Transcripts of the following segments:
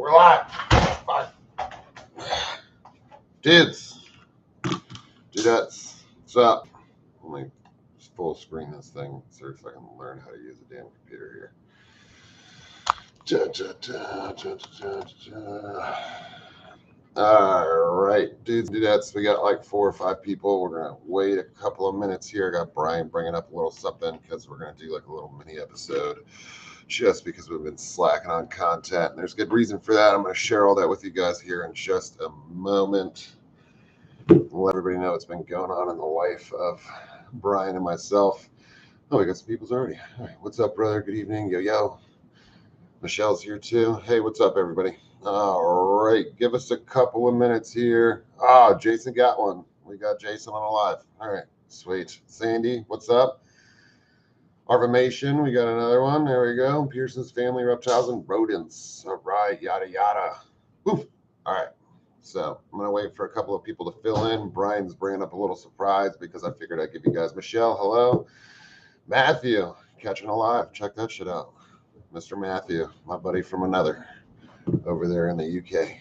We're live. Bye. Dudes, dudettes, what's up? Let me just full screen this thing, see if I can learn how to use a damn computer here. All right, dudes, dudettes, we got like 4 or 5 people. We're gonna wait a couple of minutes here. I got Brian bringing up a little something because we're gonna do like a little mini episode. Just because we've been slacking on content, and there's good reason for that. I'm going to share all that with you guys here in just a moment. I'll let everybody know what's been going on in the life of Brian and myself. Oh, we got some people's already. All right, what's up, brother? Good evening. Yo. Michelle's here too. Hey, what's up, everybody? All right, give us a couple of minutes here. Jason got one. We got Jason on live. All right, sweet. Sandy, what's up? Arvimation, we got another one. There we go. Pearson's family, reptiles, and rodents. All right, yada, yada. Oof. All right. So I'm going to wait for a couple of people to fill in. Brian's bringing up a little surprise because I figured I'd give you guys. Michelle, hello. Matthew, catching alive. Check that shit out. Mr. Matthew, my buddy from another over there in the UK.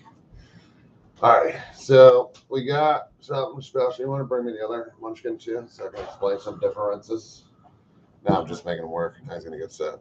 All right. So we got something special. You want to bring me the other munchkin too so I can explain some differences? No, I'm just making it work. He's gonna get set.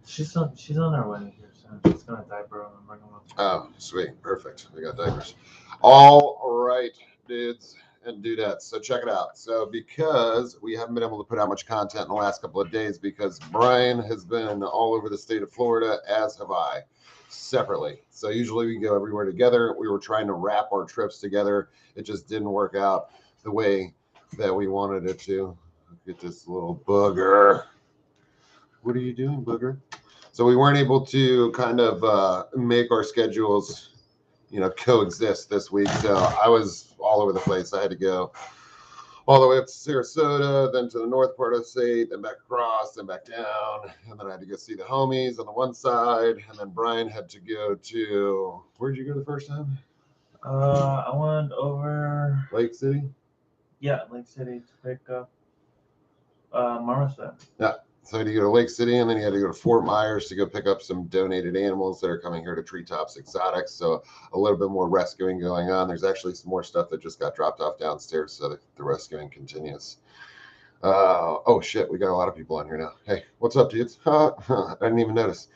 She's on her way here, so she's gonna diaper and bring them up. Oh, sweet, perfect. We got diapers. All right, dudes and dudettes. So check it out. So because we haven't been able to put out much content in the last couple of days because Brian has been all over the state of Florida, as have I, separately. So usually we go everywhere together. We were trying to wrap our trips together. It just didn't work out the way that we wanted it to. Look at this little booger. What are you doing, booger? So we weren't able to kind of make our schedules, coexist this week. So I was all over the place. I had to go all the way up to Sarasota, then to the north part of the state, then back across, then back down. And then I had to go see the homies on the one side. And then Brian had to go to, where'd you go the first time? I went over Lake City? Yeah, Lake City to pick up Marmoset. Yeah. So I had to go to Lake City, and then you had to go to Fort Myers to go pick up some donated animals that are coming here to Treetops Exotics. So a little bit more rescuing going on. There's actually some more stuff that just got dropped off downstairs, so the rescuing continues. Oh, shit. We got a lot of people on here now. Hey, what's up, dudes? I didn't even notice.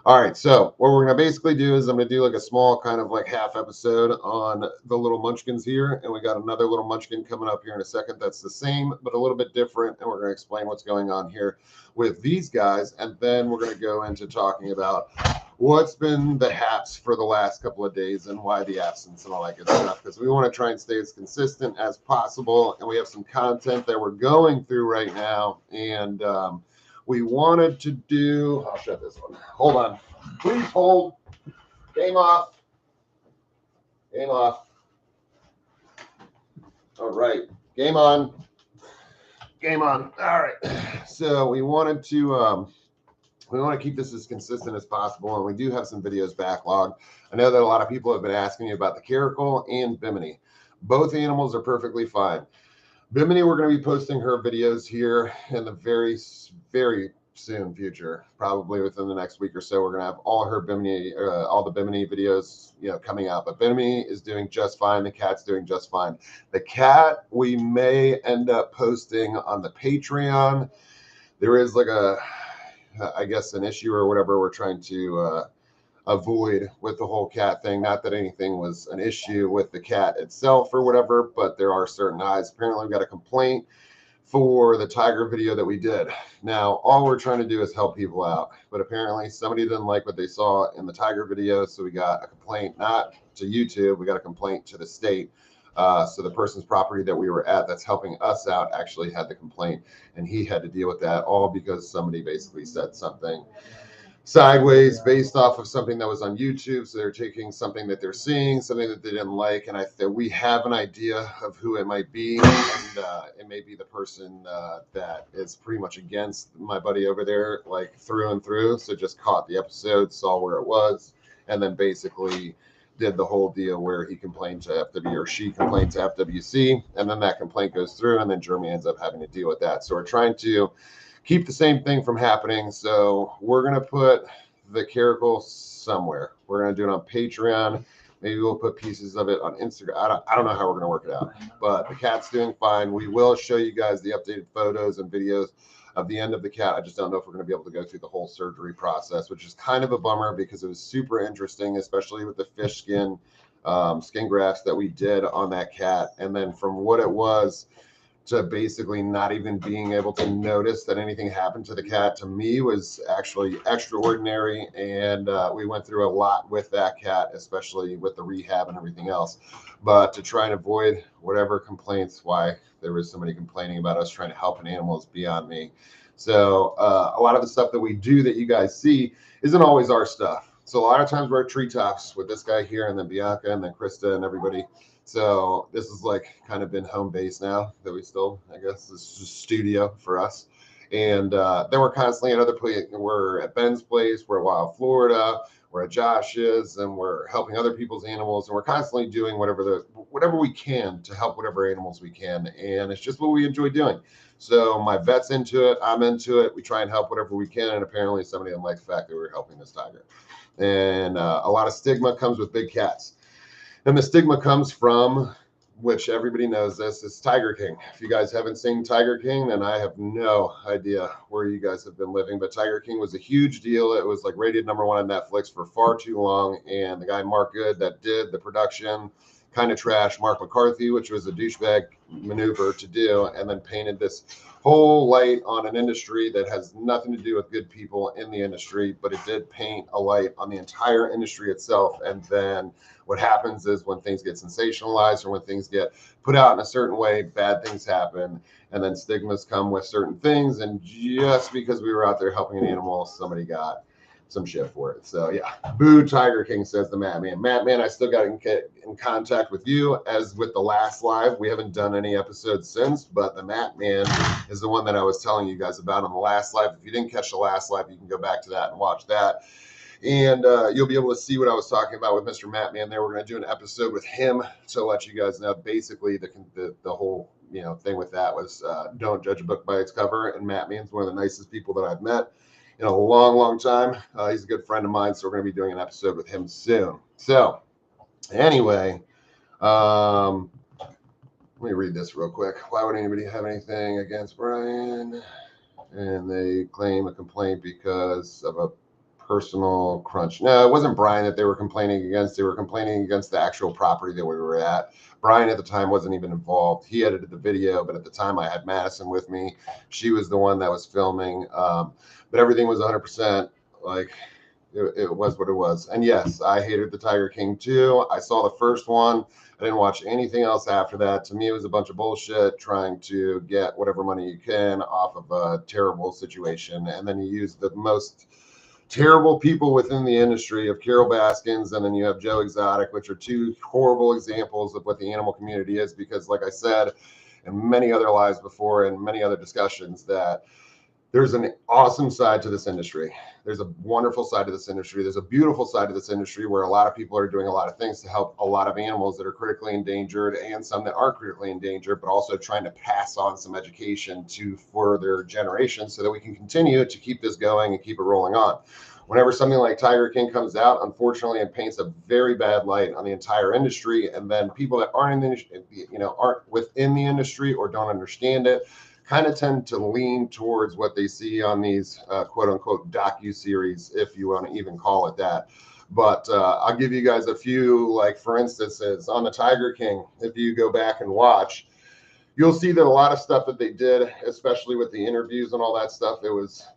All right, so what we're going to basically do is I'm going to do like a small kind of like half episode on the little munchkins here, and we got another little munchkin coming up here in a second that's the same but a little bit different, and we're going to explain what's going on here with these guys, and then we're going to go into talking about what's been the haps for the last couple of days and why the absence and all that good stuff, because we want to try and stay as consistent as possible, and we have some content that we're going through right now, and we wanted to do, I'll shut this one. Hold on. Please hold. Game off. Game off. All right. Game on. Game on. All right. So we wanted to keep this as consistent as possible, and we do have some videos backlogged. I know that a lot of people have been asking me about the caracal and Bimini. Both animals are perfectly fine. Bimini, we're going to be posting her videos here in the very, very soon future, probably within the next week or so. We're going to have all her Bimini, all the Bimini videos, coming out. But Bimini is doing just fine. The cat's doing just fine. The cat, we may end up posting on the Patreon. There is like I guess an issue or whatever we're trying to avoid with the whole cat thing. Not that anything was an issue with the cat itself or whatever, but there are certain eyes. Apparently we got a complaint for the tiger video that we did. Now, all we're trying to do is help people out, but apparently somebody didn't like what they saw in the tiger video, so we got a complaint, not to YouTube, we got a complaint to the state. So the person's property that we were at that's helping us out actually had the complaint, and he had to deal with that, all because somebody basically said something sideways based off of something that was on YouTube. So they're taking something that they're seeing, something that they didn't like, and we have an idea of who it might be, and it may be the person that is pretty much against my buddy over there, like through and through. So just caught the episode, saw where it was, and then basically did the whole deal where he complained to FW or she complained to FWC, and then that complaint goes through, and then Jeremy ends up having to deal with that. So we're trying to keep the same thing from happening. So we're going to put the caracal somewhere. We're going to do it on Patreon. Maybe we'll put pieces of it on Instagram. I don't know how we're going to work it out, but the cat's doing fine. We will show you guys the updated photos and videos of the end of the cat. I just don't know if we're going to be able to go through the whole surgery process, which is kind of a bummer because it was super interesting, especially with the fish skin skin grafts that we did on that cat. And then from what it was to basically not even being able to notice that anything happened to the cat, to me was actually extraordinary. And we went through a lot with that cat, especially with the rehab and everything else. But to try and avoid whatever complaints, why there was somebody complaining about us trying to help an animal is beyond me. So a lot of the stuff that we do that you guys see isn't always our stuff. So a lot of times we're at treetops with this guy here, and then Bianca, and then Krista, and everybody. So this is like kind of been home base now that we still, I guess, this is a studio for us. And then we're constantly at other places. We're at Ben's place, we're at Wild Florida, we're at Josh's, and we're helping other people's animals. And we're constantly doing whatever we can to help whatever animals we can. And it's just what we enjoy doing. So my vet's into it, I'm into it. We try and help whatever we can. And apparently somebody didn't like the fact that we were helping this tiger. And a lot of stigma comes with big cats. And the stigma comes from, which everybody knows this, is Tiger King. If you guys haven't seen Tiger King, then I have no idea where you guys have been living. But Tiger King was a huge deal. It was like rated #1 on Netflix for far too long. And the guy Mark Good that did the production kind of trashed Mark McCarthy, which was a douchebag maneuver to do, and then painted this whole light on an industry that has nothing to do with good people in the industry, but it did paint a light on the entire industry itself. And then what happens is when things get sensationalized or when things get put out in a certain way, bad things happen, and then stigmas come with certain things. And just because we were out there helping an animal, somebody got some shit for it. So yeah, boo Tiger King, says the Matt Man. Matt Man, I still got in contact with you as with the last live. We haven't done any episodes since, but the Matt Man is the one that I was telling you guys about on the last live. If you didn't catch the last live, you can go back to that and watch that. And you'll be able to see what I was talking about with Mr. Matt Man there. We're going to do an episode with him to let you guys know. Basically, the whole thing with that was don't judge a book by its cover. And Matt Man's one of the nicest people that I've met in a long time. He's a good friend of mine, so we're going to be doing an episode with him soon. So anyway, let me read this real quick. Why would anybody have anything against Brian? And they claim a complaint because of a personal crunch. No, it wasn't Brian that they were complaining against. They were complaining against the actual property that we were at. Brian at the time wasn't even involved. He edited the video, but at the time I had Madison with me. She was the one that was filming. But everything was 100% like it was what it was. And yes, I hated the Tiger King too. I saw the first one. I didn't watch anything else after that. To me, it was a bunch of bullshit trying to get whatever money you can off of a terrible situation. And then you use the most terrible people within the industry of Carol Baskins, and then you have Joe Exotic, which are two horrible examples of what the animal community is. Because like I said, in many other lives before and many other discussions, that there's an awesome side to this industry. There's a wonderful side to this industry. There's a beautiful side to this industry where a lot of people are doing a lot of things to help a lot of animals that are critically endangered and some that aren't critically endangered, but also trying to pass on some education to further generations so that we can continue to keep this going and keep it rolling on. Whenever something like Tiger King comes out, unfortunately, it paints a very bad light on the entire industry. And then people that aren't in the industry, aren't within the industry or don't understand it, kind of tend to lean towards what they see on these quote unquote docu-series, if you want to even call it that. But I'll give you guys a few, like for instances on the Tiger King. If you go back and watch, you'll see that a lot of stuff that they did, especially with the interviews and all that stuff,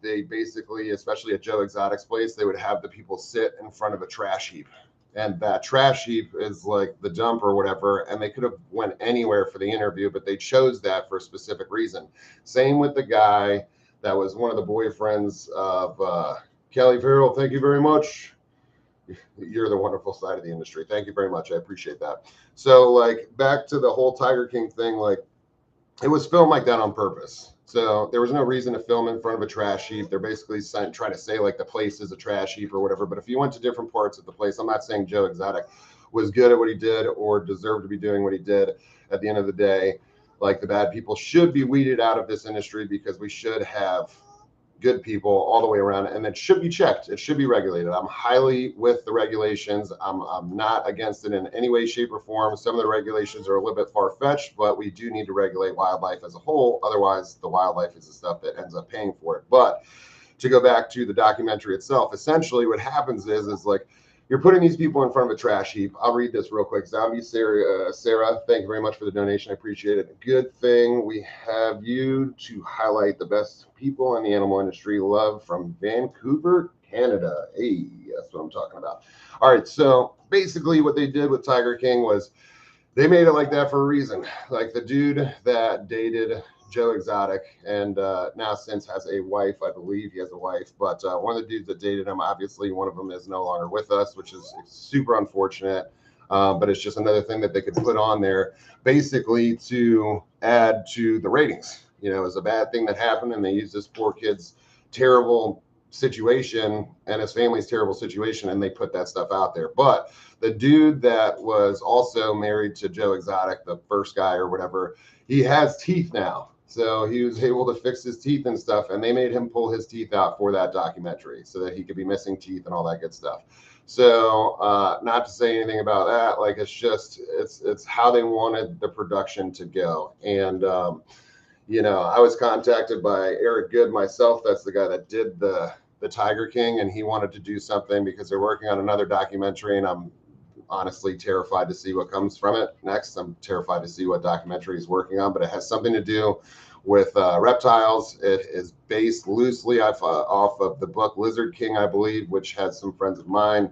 they basically, especially at Joe Exotic's place, they would have the people sit in front of a trash heap. And that trash heap is like the dump or whatever. And they could have went anywhere for the interview, but they chose that for a specific reason. Same with the guy that was one of the boyfriends of Kelly Farrell. Thank you very much. You're the wonderful side of the industry. Thank you very much. I appreciate that. So like back to the whole Tiger King thing, like it was filmed like that on purpose. So there was no reason to film in front of a trash heap. They're basically trying to say like the place is a trash heap or whatever. But if you went to different parts of the place, I'm not saying Joe Exotic was good at what he did or deserved to be doing what he did. At the end of the day, like the bad people should be weeded out of this industry because we should have good people all the way around, and it should be checked. It should be regulated. I'm highly with the regulations. I'm not against it in any way, shape, or form. Some of the regulations are a little bit far-fetched, but we do need to regulate wildlife as a whole. Otherwise, the wildlife is the stuff that ends up paying for it. But to go back to the documentary itself, essentially what happens is like, you're putting these people in front of a trash heap. I'll read this real quick. Zombie Sarah, thank you very much for the donation. I appreciate it. Good thing we have you to highlight the best people in the animal industry. Love from Vancouver, Canada. Hey, that's what I'm talking about. All right, so basically what they did with Tiger King was they made it like that for a reason. Like the dude that dated Joe Exotic and now since has a wife, I believe he has a wife, but one of the dudes that dated him, obviously one of them is no longer with us, which is super unfortunate. But it's just another thing that they could put on there basically to add to the ratings. You know, it was a bad thing that happened, and they used this poor kid's terrible situation and his family's terrible situation, and they put that stuff out there. But the dude that was also married to Joe Exotic, the first guy or whatever, he has teeth now. So he was able to fix his teeth and stuff, and they made him pull his teeth out for that documentary so that he could be missing teeth and all that good stuff. So not to say anything about that, like it's just it's how they wanted the production to go. And you know, I was contacted by Eric Good myself. That's the guy that did the Tiger King, and he wanted to do something because they're working on another documentary, and I'm honestly terrified to see what comes from it next. I'm terrified to see what documentary he's working on, but it has something to do with reptiles. It is based loosely off of the book Lizard King, I believe, which has some friends of mine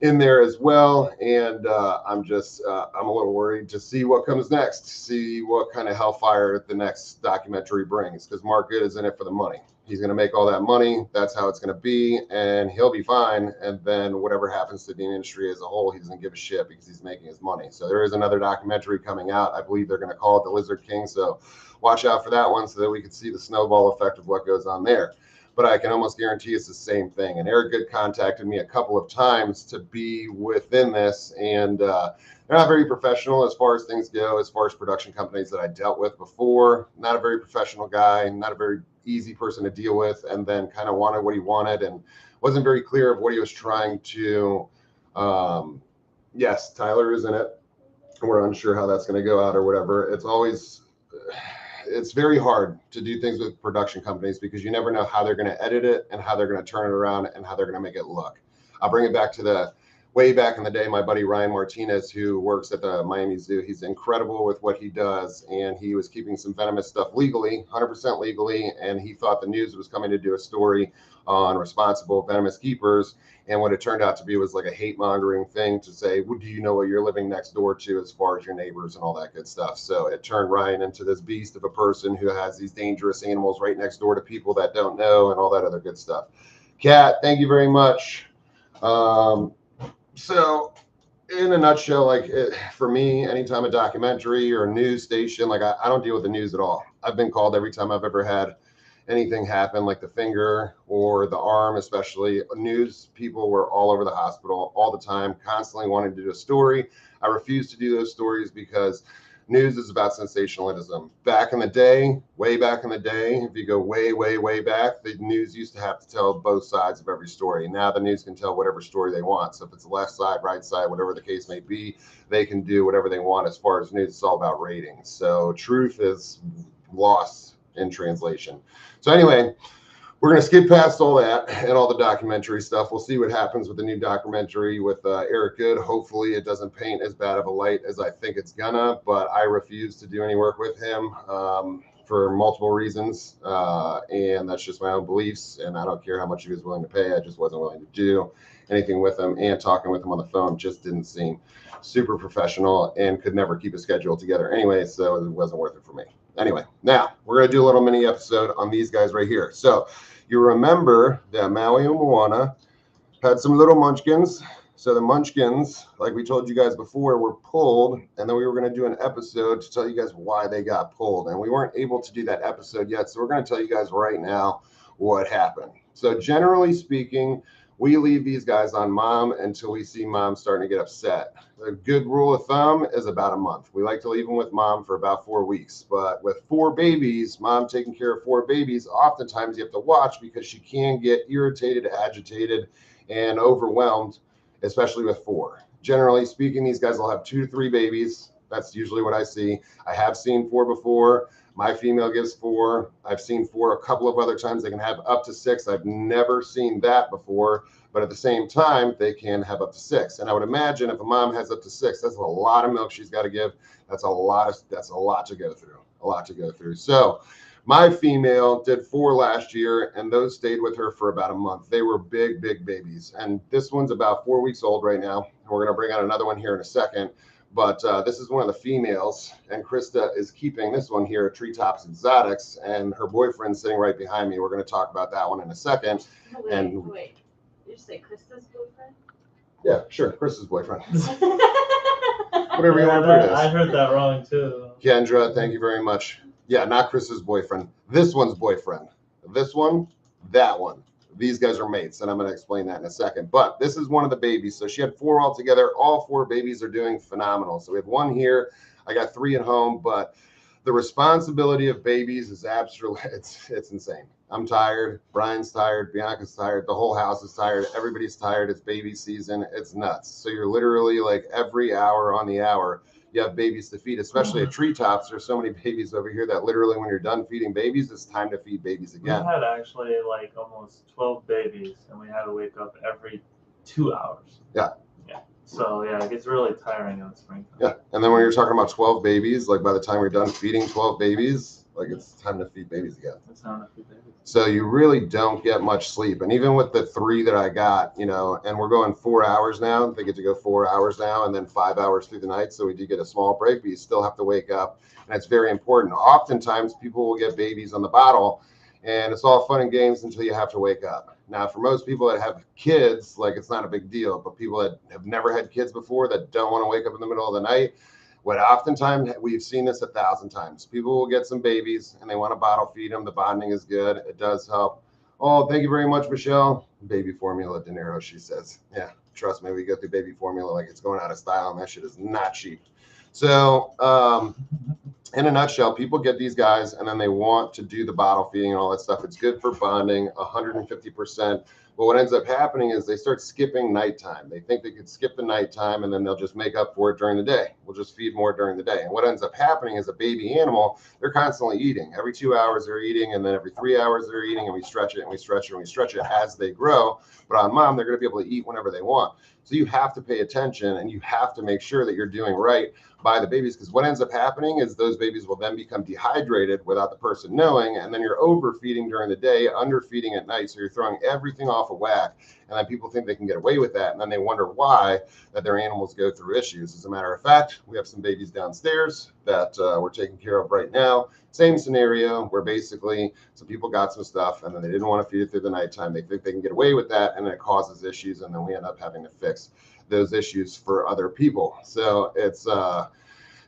in there as well. And I'm a little worried to see what comes next, see what kind of hellfire the next documentary brings, because Mark Good is in it for the money. He's going to make all that money. That's how it's going to be, and he'll be fine. And then whatever happens to the industry as a whole, he doesn't give a shit because he's making his money. So there is another documentary coming out. I believe they're going to call it The Lizard King. So watch out for that one so that we can see the snowball effect of what goes on there. But I can almost guarantee it's the same thing. And Eric Good contacted me a couple of times to be within this, and they're not very professional as far as things go, as far as production companies that I dealt with before. Not a very professional guy, not a very easy person to deal with, and then kind of wanted what he wanted and wasn't very clear of what he was trying to. Yes, Tyler is in it. We're unsure how that's going to go out or whatever. It's very hard to do things with production companies because you never know how they're going to edit it and how they're going to turn it around and how they're going to make it look. I'll bring it back to the way back in the day, my buddy Ryan Martinez, who works at the Miami Zoo. He's incredible with what he does, and he was keeping some venomous stuff legally, 100% legally, and he thought the news was coming to do a story on responsible venomous keepers, and what it turned out to be was like a hate-mongering thing to say, well, do you know what you're living next door to as far as your neighbors and all that good stuff? So it turned Ryan into this beast of a person who has these dangerous animals right next door to people that don't know and all that other good stuff. Kat, thank you very much. So in a nutshell, like for me, anytime a documentary or a news station, like I don't deal with the news at all. I've been called every time I've ever had anything happen, like the finger or the arm, especially. News people were all over the hospital all the time, constantly wanting to do a story. I refuse to do those stories because news is about sensationalism. Back in the day, way back in the day, if you go way, way, way back, the news used to have to tell both sides of every story. Now the news can tell whatever story they want. So if it's the left side, right side, whatever the case may be, they can do whatever they want as far as news. It's all about ratings. So truth is lost in translation. So anyway, we're going to skip past all that and all the documentary stuff. We'll see what happens with the new documentary with Eric Good. Hopefully it doesn't paint as bad of a light as I think it's gonna, but I refuse to do any work with him for multiple reasons. And that's just my own beliefs. And I don't care how much he was willing to pay. I just wasn't willing to do anything with him, and talking with him on the phone just didn't seem super professional and could never keep a schedule together anyway. So it wasn't worth it for me. Anyway, now we're going to do a little mini episode on these guys right here. So you remember that Maui and Moana had some little munchkins. So the munchkins, like we told you guys before, were pulled, and then we were going to do an episode to tell you guys why they got pulled. And we weren't able to do that episode yet, so we're going to tell you guys right now what happened. So generally speaking, We leave these guys on mom until we see mom starting to get upset. A good rule of thumb is about a month. We like to leave them with mom for about 4 weeks, but with 4 babies, mom taking care of 4 babies, oftentimes you have to watch because she can get irritated, agitated, and overwhelmed, especially with 4. Generally speaking, these guys will have 2 to 3 babies. That's usually what I see. I have seen 4 before. My female gives 4. I've seen 4 a couple of other times. They can have up to 6. I've never seen that before, but at the same time, they can have up to 6. And I would imagine if a mom has up to 6, that's a lot of milk she's got to give. That's a lot to go through. So my female did 4 last year, and those stayed with her for about a month. They were big babies. And this one's about 4 weeks old right now. And we're going to bring out another one here in a second. But this is one of the females, and Krista is keeping this one here at Treetops Exotics, and her boyfriend's sitting right behind me. We're going to talk about that one in a second. Wait. Did you say Krista's boyfriend? Yeah, sure, Krista's boyfriend. Whatever you want to put it as. I heard that wrong too. Kendra, thank you very much. Yeah, not Krista's boyfriend. This one's boyfriend. This one, that one. These guys are mates, and I'm going to explain that in a second. But this is one of the babies. So she had 4 altogether. All 4 babies are doing phenomenal. So we have 1 here. I got 3 at home. But the responsibility of babies is absolutely, it's insane. I'm tired. Brian's tired. Bianca's tired. The whole house is tired. Everybody's tired. It's baby season. It's nuts. So you're literally like every hour on the hour, you have babies to feed, especially at Treetops. There's so many babies over here that literally when you're done feeding babies, it's time to feed babies again. We had actually like almost 12 babies, and we had to wake up every 2 hours. Yeah. So yeah, it gets really tiring in the springtime. Yeah. And then when you're talking about 12 babies, like by the time you're done feeding 12 babies, like it's time to feed babies again. It's time to feed babies. So you really don't get much sleep. And even with the 3 that I got, you know, and we're going 4 hours now, they get to go 4 hours now and then 5 hours through the night. So we do get a small break, but you still have to wake up. And it's very important. Oftentimes people will get babies on the bottle and it's all fun and games until you have to wake up. Now, for most people that have kids, like it's not a big deal, but people that have never had kids before that don't want to wake up in the middle of the night, what oftentimes we've seen this 1,000 times. People will get some babies and they want to bottle feed them. The bonding is good. It does help. Oh, thank you very much, Michelle. Baby formula, De Niro, she says. Yeah, trust me, we go through baby formula like it's going out of style, and that shit is not cheap. So, in a nutshell, people get these guys and then they want to do the bottle feeding and all that stuff. It's good for bonding, 150%. But what ends up happening is they start skipping nighttime. They think they could skip the nighttime and then they'll just make up for it during the day. We'll just feed more during the day. And what ends up happening is a baby animal, they're constantly eating. Every 2 hours they're eating, and then every 3 hours they're eating, and we stretch it and we stretch it and we stretch it as they grow. But on mom, they're going to be able to eat whenever they want. So you have to pay attention and you have to make sure that you're doing right by the babies, because what ends up happening is those babies will then become dehydrated without the person knowing, and then you're overfeeding during the day, underfeeding at night, so you're throwing everything off of whack, and then people think they can get away with that, and then they wonder why that their animals go through issues. As a matter of fact, we have some babies downstairs that we're taking care of right now. Same scenario where basically some people got some stuff and then they didn't want to feed it through the nighttime. They think they can get away with that, and it causes issues, and then we end up having to fix those issues for other people. So it's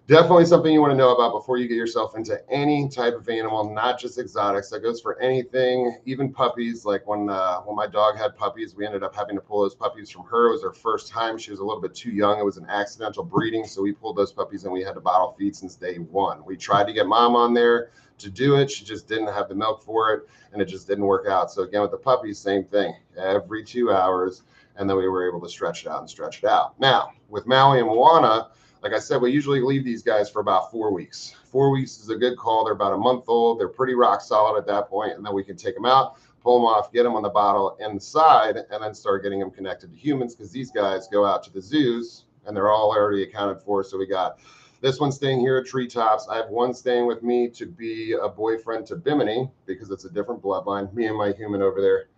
definitely something you want to know about before you get yourself into any type of animal, not just exotics. That goes for anything, even puppies. Like when my dog had puppies, we ended up having to pull those puppies from her. It was her first time. She was a little bit too young. It was an accidental breeding, so we pulled those puppies and we had to bottle feed since day 1. We tried to get mom on there to do it. She just didn't have the milk for it, and it just didn't work out. So again, with the puppies, same thing. Every 2 hours, and then we were able to stretch it out and stretch it out. Now, with Maui and Moana, like I said, we usually leave these guys for about 4 weeks. 4 weeks is a good call. They're about a month old. They're pretty rock solid at that point, and then we can take them out, pull them off, get them on the bottle inside, and then start getting them connected to humans, because these guys go out to the zoos, and they're all already accounted for. So we got this one staying here at Treetops. I have one staying with me to be a boyfriend to Bimini, because it's a different bloodline. Me and my human over there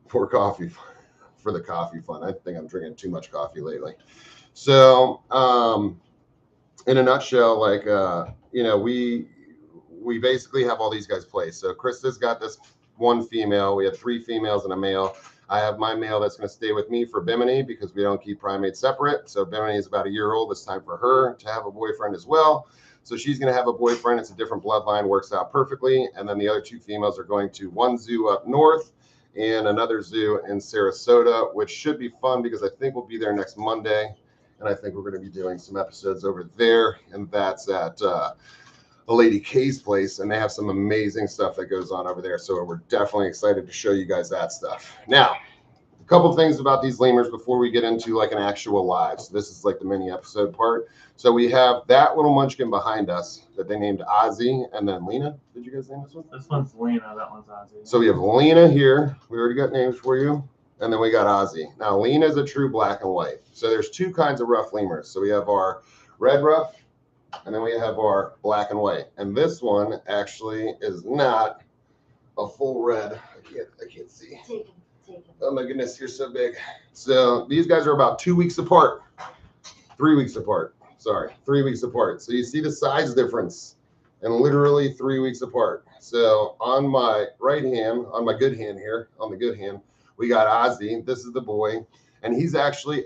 for coffee, for the coffee fun. I think I'm drinking too much coffee lately. So, in a nutshell, like, you know, we basically have all these guys placed. So Krista's got this one female. We have 3 females and a male. I have my male that's going to stay with me for Bimini, because we don't keep primates separate. So Bimini is about a year old. It's time for her to have a boyfriend as well. So she's going to have a boyfriend. It's a different bloodline, works out perfectly. And then the other 2 females are going to one zoo up north, and another zoo in Sarasota, which should be fun because I think we'll be there next Monday. And I think we're going to be doing some episodes over there. And that's at a Lady K's place. And they have some amazing stuff that goes on over there. So we're definitely excited to show you guys that stuff. Now, a couple of things about these lemurs before we get into like an actual live. So this is like the mini episode part. So we have that little munchkin behind us that they named Ozzy, and then Lena. Did you guys name this one? This one's Lena, that one's Ozzy. So we have Lena here. We already got names for you. And then we got Ozzy. Now, Lena is a true black and white. So there's two kinds of rough lemurs. So we have our red ruff, and then we have our black and white. And this one actually is not a full red. I can't see. Take him. Oh my goodness, you're so big. So these guys are about 2 weeks apart. 3 weeks apart. Sorry, 3 weeks apart. So you see the size difference, and literally 3 weeks apart. So on my right hand, on my good hand here, on the good hand, we got Ozzy. This is the boy, and he's actually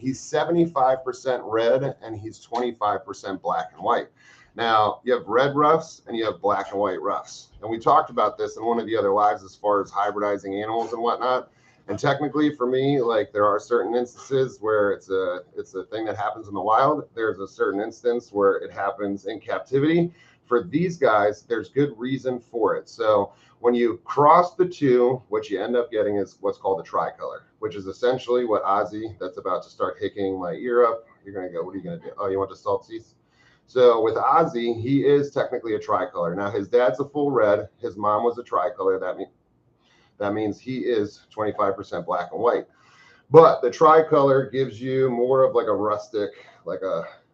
he's 75% red and he's 25% black and white. Now, you have red ruffs and you have black and white ruffs. And we talked about this in one of the other lives as far as hybridizing animals and whatnot. And technically for me, like there are certain instances where it's a thing that happens in the wild. There's a certain instance where it happens in captivity. For these guys, there's good reason for it. So when you cross the two, what you end up getting is what's called a tricolor, which is essentially what Ozzy, that's about to start hicking my ear up. You're going to go, what are you going to do? Oh, you want the salt seeds? So with Ozzy, he is technically a tricolor. Now his dad's a full red. His mom was a tricolor. That means he is 25% black and white. But the tricolor gives you more of like a rustic,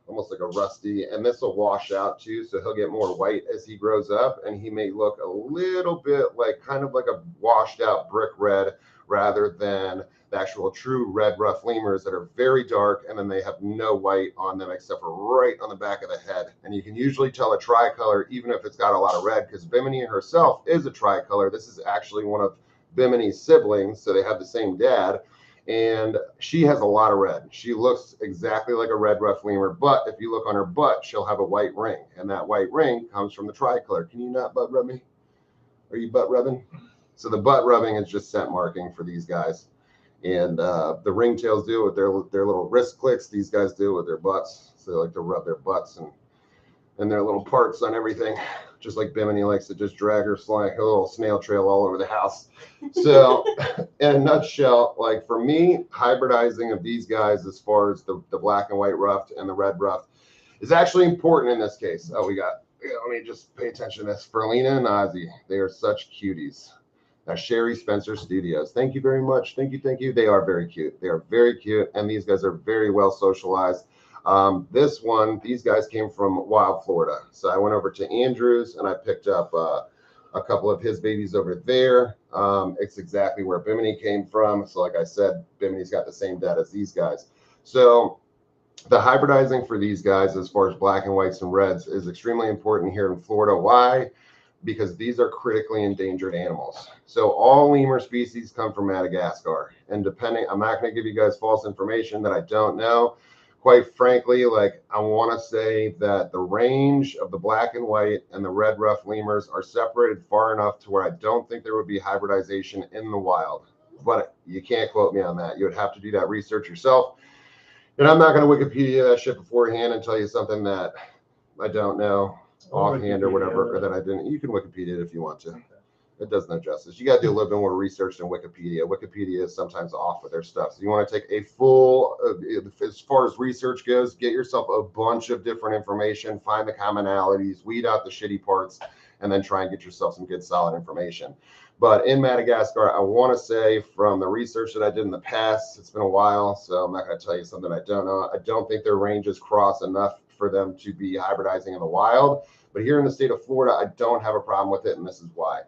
almost like a rusty, and this will wash out too. So he'll get more white as he grows up, and he may look a little bit like kind of like a washed out brick red rather than the actual true red ruff lemurs that are very dark, and then they have no white on them except for right on the back of the head. And you can usually tell a tricolor even if it's got a lot of red, because Bimini herself is a tricolor. This is actually one of Bimini's siblings, so they have the same dad, and she has a lot of red. She looks exactly like a red ruff lemur, but if you look on her butt, she'll have a white ring, and that white ring comes from the tricolor. Can you not butt rub me? Are you butt rubbing? So the butt rubbing is just scent marking for these guys. And the ringtails do it with their little wrist clicks. These guys do it with their butts. So they like to rub their butts and their little parts on everything, just like Bimini likes to just drag her like a little snail trail all over the house. So in a nutshell, like for me, hybridizing of these guys as far as the black and white ruffed and the red ruffed is actually important in this case. Oh, let me just pay attention to this. For Lena and Ozzy, they are such cuties. Now, Sherry Spencer Studios. Thank you very much. Thank you. They are very cute. They are very cute. And these guys are very well socialized. These guys came from Wild, Florida. So I went over to Andrews and I picked up a couple of his babies over there. It's exactly where Bimini came from. So like I said, Bimini's got the same dad as these guys. So the hybridizing for these guys, as far as black and whites and reds, is extremely important here in Florida. Why? Because these are critically endangered animals. So all lemur species come from Madagascar. And I'm not going to give you guys false information that I don't know. Quite frankly, like I want to say that the range of the black and white and the red ruff lemurs are separated far enough to where I don't think there would be hybridization in the wild. But you can't quote me on that. You would have to do that research yourself. And I'm not going to Wikipedia that shit beforehand and tell you something that I don't know offhand or whatever, or that I didn't. You can Wikipedia it if you want to. It does no justice. You got to do a little bit more research than Wikipedia. Wikipedia is sometimes off with their stuff. So you want to take a full, as far as research goes, get yourself a bunch of different information, find the commonalities, weed out the shitty parts, and then try and get yourself some good solid information. But in Madagascar, I want to say from the research that I did in the past, it's been a while, so I'm not going to tell you something I don't know. I don't think their ranges cross enough for them to be hybridizing in the wild. But here in the state of Florida, I don't have a problem with it, and this is why.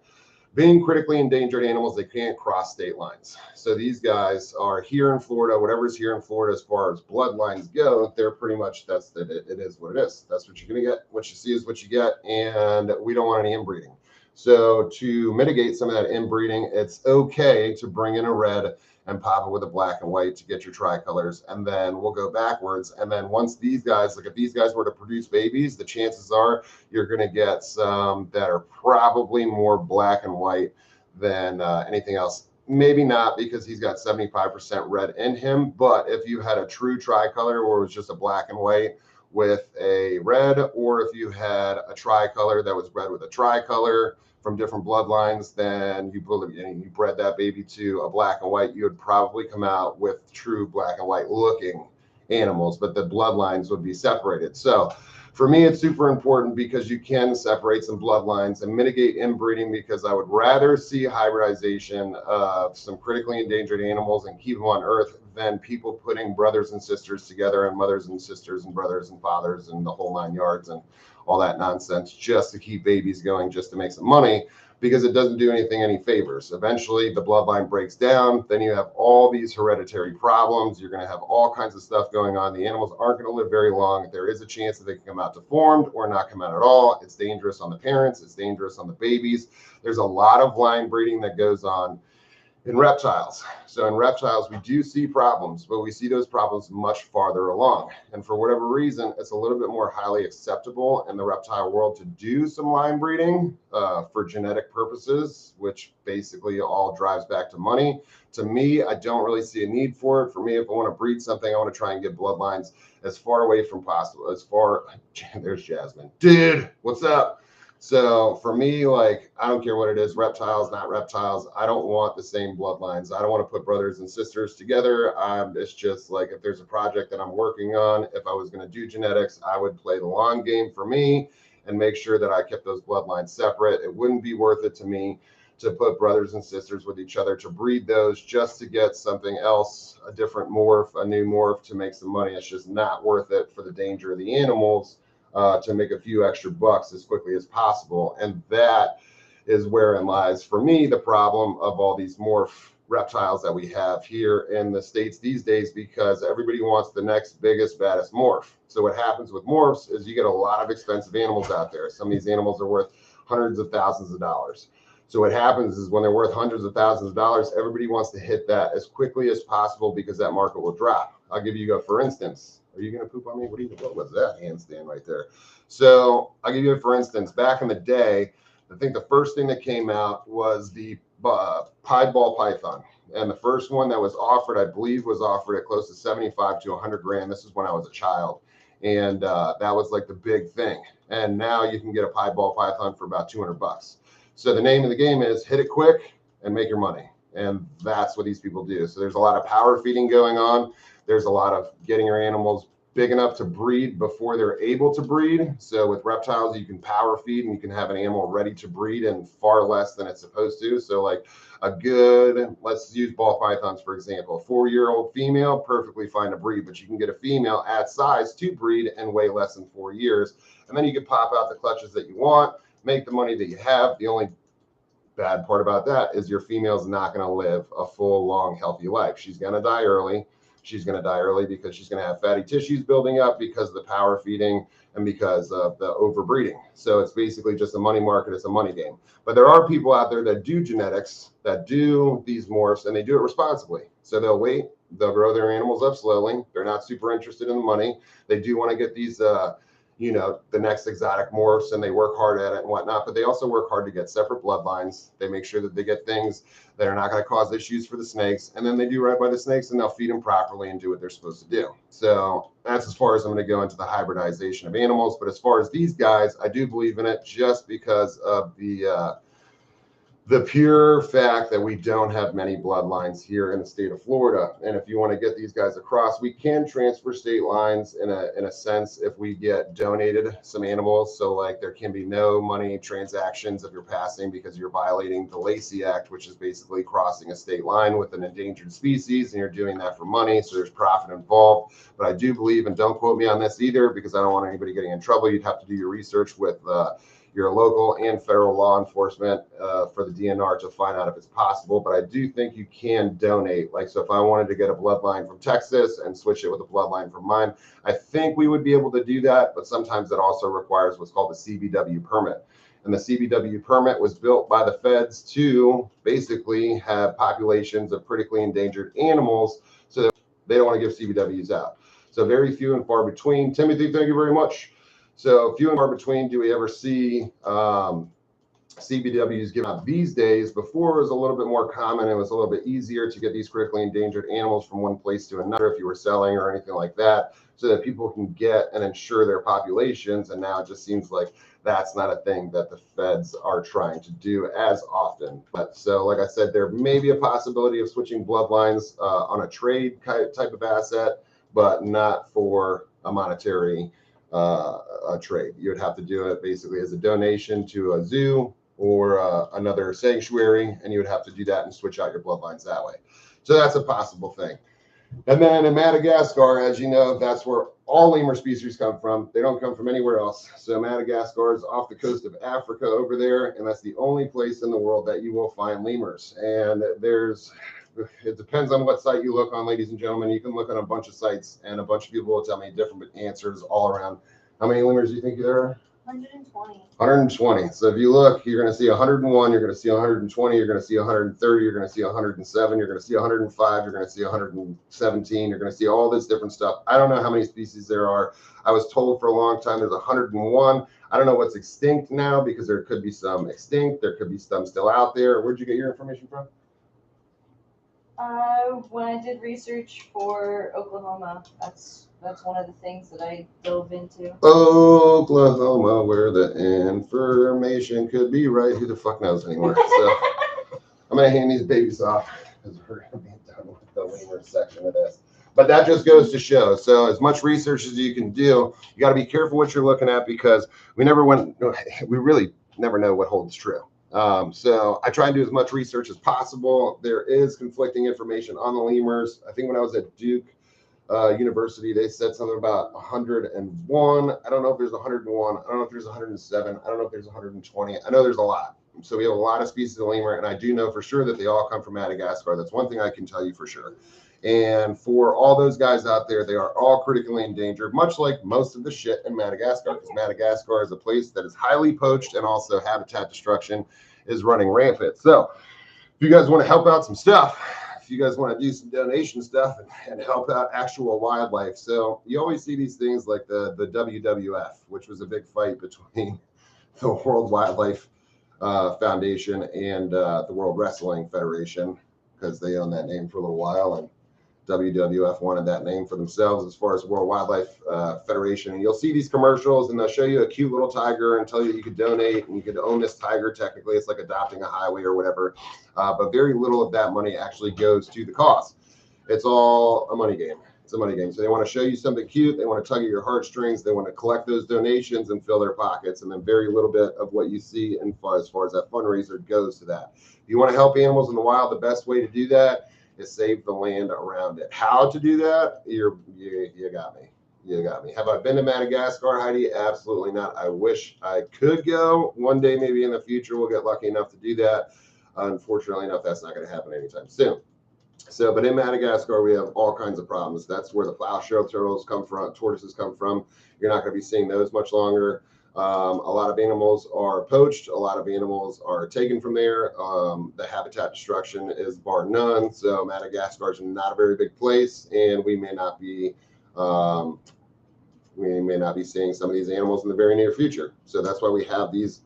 Being critically endangered animals, they can't cross state lines. So these guys are here in Florida. Whatever's here in Florida as far as bloodlines go, they're pretty much, it is what it is. That's what you're going to get. What you see is what you get, and we don't want any inbreeding. So to mitigate some of that inbreeding, it's okay to bring in a red and pop it with a black and white to get your tricolors, and then we'll go backwards. And then once these guys, like if these guys were to produce babies, the chances are you're going to get some that are probably more black and white than anything else. Maybe not, because he's got 75% red in him, but if you had a true tricolor where it was just a black and white with a red, or if you had a tricolor that was bred with a tricolor from different bloodlines, then you bred that baby to a black and white, you would probably come out with true black and white looking animals, but the bloodlines would be separated. So for me, it's super important because you can separate some bloodlines and mitigate inbreeding, because I would rather see hybridization of some critically endangered animals and keep them on Earth than people putting brothers and sisters together, and mothers and sisters and brothers and fathers and the whole 9 yards and all that nonsense just to keep babies going, just to make some money, because it doesn't do anything any favors. Eventually the bloodline breaks down, then you have all these hereditary problems, you're going to have all kinds of stuff going on. The animals aren't going to live very long. There is a chance that they can come out deformed or not come out at all. It's dangerous on the parents, it's dangerous on the babies. There's a lot of line breeding that goes on in reptiles. So in reptiles, we do see problems, but we see those problems much farther along. And for whatever reason, it's a little bit more highly acceptable in the reptile world to do some line breeding for genetic purposes, which basically all drives back to money. To me, I don't really see a need for it. For me, if I want to breed something, I want to try and get bloodlines as far away from possible. There's Jasmine. Dude, what's up? So for me, like, I don't care what it is, reptiles, not reptiles. I don't want the same bloodlines. I don't want to put brothers and sisters together. It's just like, if there's a project that I'm working on, if I was going to do genetics, I would play the long game for me and make sure that I kept those bloodlines separate. It wouldn't be worth it to me to put brothers and sisters with each other, to breed those just to get something else, a different morph, a new morph, to make some money. It's just not worth it for the danger of the animals. To make a few extra bucks as quickly as possible. And that is wherein lies, for me, the problem of all these morph reptiles that we have here in the States these days, because everybody wants the next biggest, baddest morph. So what happens with morphs is you get a lot of expensive animals out there. Some of these animals are worth hundreds of thousands of dollars. So what happens is, when they're worth hundreds of thousands of dollars, everybody wants to hit that as quickly as possible, because that market will drop. I'll give you for instance. Are you going to poop on me? What was that handstand right there? So I'll give you for instance, back in the day, I think the first thing that came out was the pied ball python. And the first one that was offered, I believe, was offered at close to 75 to 100 grand. This is when I was a child. And that was like the big thing. And now you can get a pied ball python for about 200 bucks. So the name of the game is hit it quick and make your money. And that's what these people do. So there's a lot of power feeding going on. There's a lot of getting your animals big enough to breed before they're able to breed. So with reptiles, you can power feed and you can have an animal ready to breed in far less than it's supposed to. So like a good, let's use ball pythons, for example, a 4-year-old female, perfectly fine to breed, but you can get a female at size to breed in way less than 4 years. And then you can pop out the clutches that you want, make the money that you have. The only bad part about that is your female's not going to live a full, long, healthy life. She's going to die early. She's going to die early because she's going to have fatty tissues building up because of the power feeding and because of the overbreeding. So it's basically just a money market. It's a money game. But there are people out there that do genetics, that do these morphs, and they do it responsibly. So they'll wait. They'll grow their animals up slowly. They're not super interested in the money. They do want to get these the next exotic morphs, and they work hard at it and whatnot, but they also work hard to get separate bloodlines. They make sure that they get things that are not going to cause issues for the snakes, and then they do right by the snakes, and they'll feed them properly and do what they're supposed to do. So that's as far as I'm going to go into the hybridization of animals. But as far as these guys, I do believe in it, just because of the pure fact that we don't have many bloodlines here in the state of Florida. And if you want to get these guys across, we can transfer state lines in a sense if we get donated some animals. So like, there can be no money transactions if you're passing, because you're violating the Lacey Act, which is basically crossing a state line with an endangered species, and you're doing that for money. So there's profit involved. But I do believe, and don't quote me on this either, because I don't want anybody getting in trouble. You'd have to do your research with your local and federal law enforcement for the DNR to find out if it's possible. But I do think you can donate. Like, so if I wanted to get a bloodline from Texas and switch it with a bloodline from mine, I think we would be able to do that. But sometimes that also requires what's called a CBW permit. And the CBW permit was built by the feds to basically have populations of critically endangered animals, so that they don't want to give CBWs out. So very few and far between. Timothy, thank you very much. So few and far between do we ever see CBW is given out these days. Before it was a little bit more common. It was a little bit easier to get these critically endangered animals from one place to another if you were selling or anything like that, so that people can get and ensure their populations. And now it just seems like that's not a thing that the feds are trying to do as often. But so, like I said, there may be a possibility of switching bloodlines on a trade type of asset, but not for a monetary a trade. You would have to do it basically as a donation to a zoo or another sanctuary, and you would have to do that and switch out your bloodlines that way. So that's a possible thing. And then in Madagascar, as you know, that's where all lemur species come from. They don't come from anywhere else. So Madagascar is off the coast of Africa over there, and that's the only place in the world that you will find lemurs. And it depends on what site you look on, ladies and gentlemen. You can look on a bunch of sites, and a bunch of people will tell me different answers all around. How many lemurs do you think there are? 120. 120. So if you look, you're going to see 101, you're going to see 120, you're going to see 130, you're going to see 107, you're going to see 105, you're going to see 117, you're going to see all this different stuff. I don't know how many species there are. I was told for a long time there's 101. I don't know what's extinct now, because there could be some extinct, there could be some still out there. Where'd you get your information from? When I did research for Oklahoma, that's one of the things that I dove into. Oklahoma, where the information could be right. Who the fuck knows anymore? So I'm going to hand these babies off, because we're going to be done with the lemur section of this. But that just goes to show. So as much research as you can do, you got to be careful what you're looking at, because we really never know what holds true. So I try and do as much research as possible. There is conflicting information on the lemurs. I think when I was at Duke University, they said something about 101. I don't know if there's 101. I don't know if there's 107. I don't know if there's 120. I know there's a lot. So we have a lot of species of lemur, and I do know for sure that they all come from Madagascar. That's one thing I can tell you for sure. And for all those guys out there, they are all critically endangered, much like most of the shit in Madagascar, because Madagascar is a place that is highly poached, and also habitat destruction is running rampant. So if you guys want to help out some stuff, if you guys want to do some donation stuff and help out actual wildlife. So you always see these things like the WWF, which was a big fight between the World Wildlife Foundation and the World Wrestling Federation, because they owned that name for a little while, and WWF wanted that name for themselves as far as World Wildlife Federation. And you'll see these commercials, and they'll show you a cute little tiger and tell you could donate and you could own this tiger. Technically, it's like adopting a highway or whatever. But very little of that money actually goes to the cause. It's all a money game. It's a money game. So they want to show you something cute. They want to tug at your heartstrings. They want to collect those donations and fill their pockets. And then very little bit of what you see as far as that fundraiser goes to that. If you want to help animals in the wild, the best way to do that is save the land around it. How to do that? You got me. You got me. Have I been to Madagascar, Heidi? Absolutely not. I wish I could go one day. Maybe in the future we'll get lucky enough to do that. Unfortunately enough, that's not going to happen anytime soon. So, but in Madagascar, we have all kinds of problems. That's where the plowshare turtles come from, tortoises come from. You're not going to be seeing those much longer. A lot of animals are poached. A lot of animals are taken from there. The habitat destruction is bar none. So Madagascar is not a very big place, and we may not be seeing some of these animals in the very near future. So that's why we have these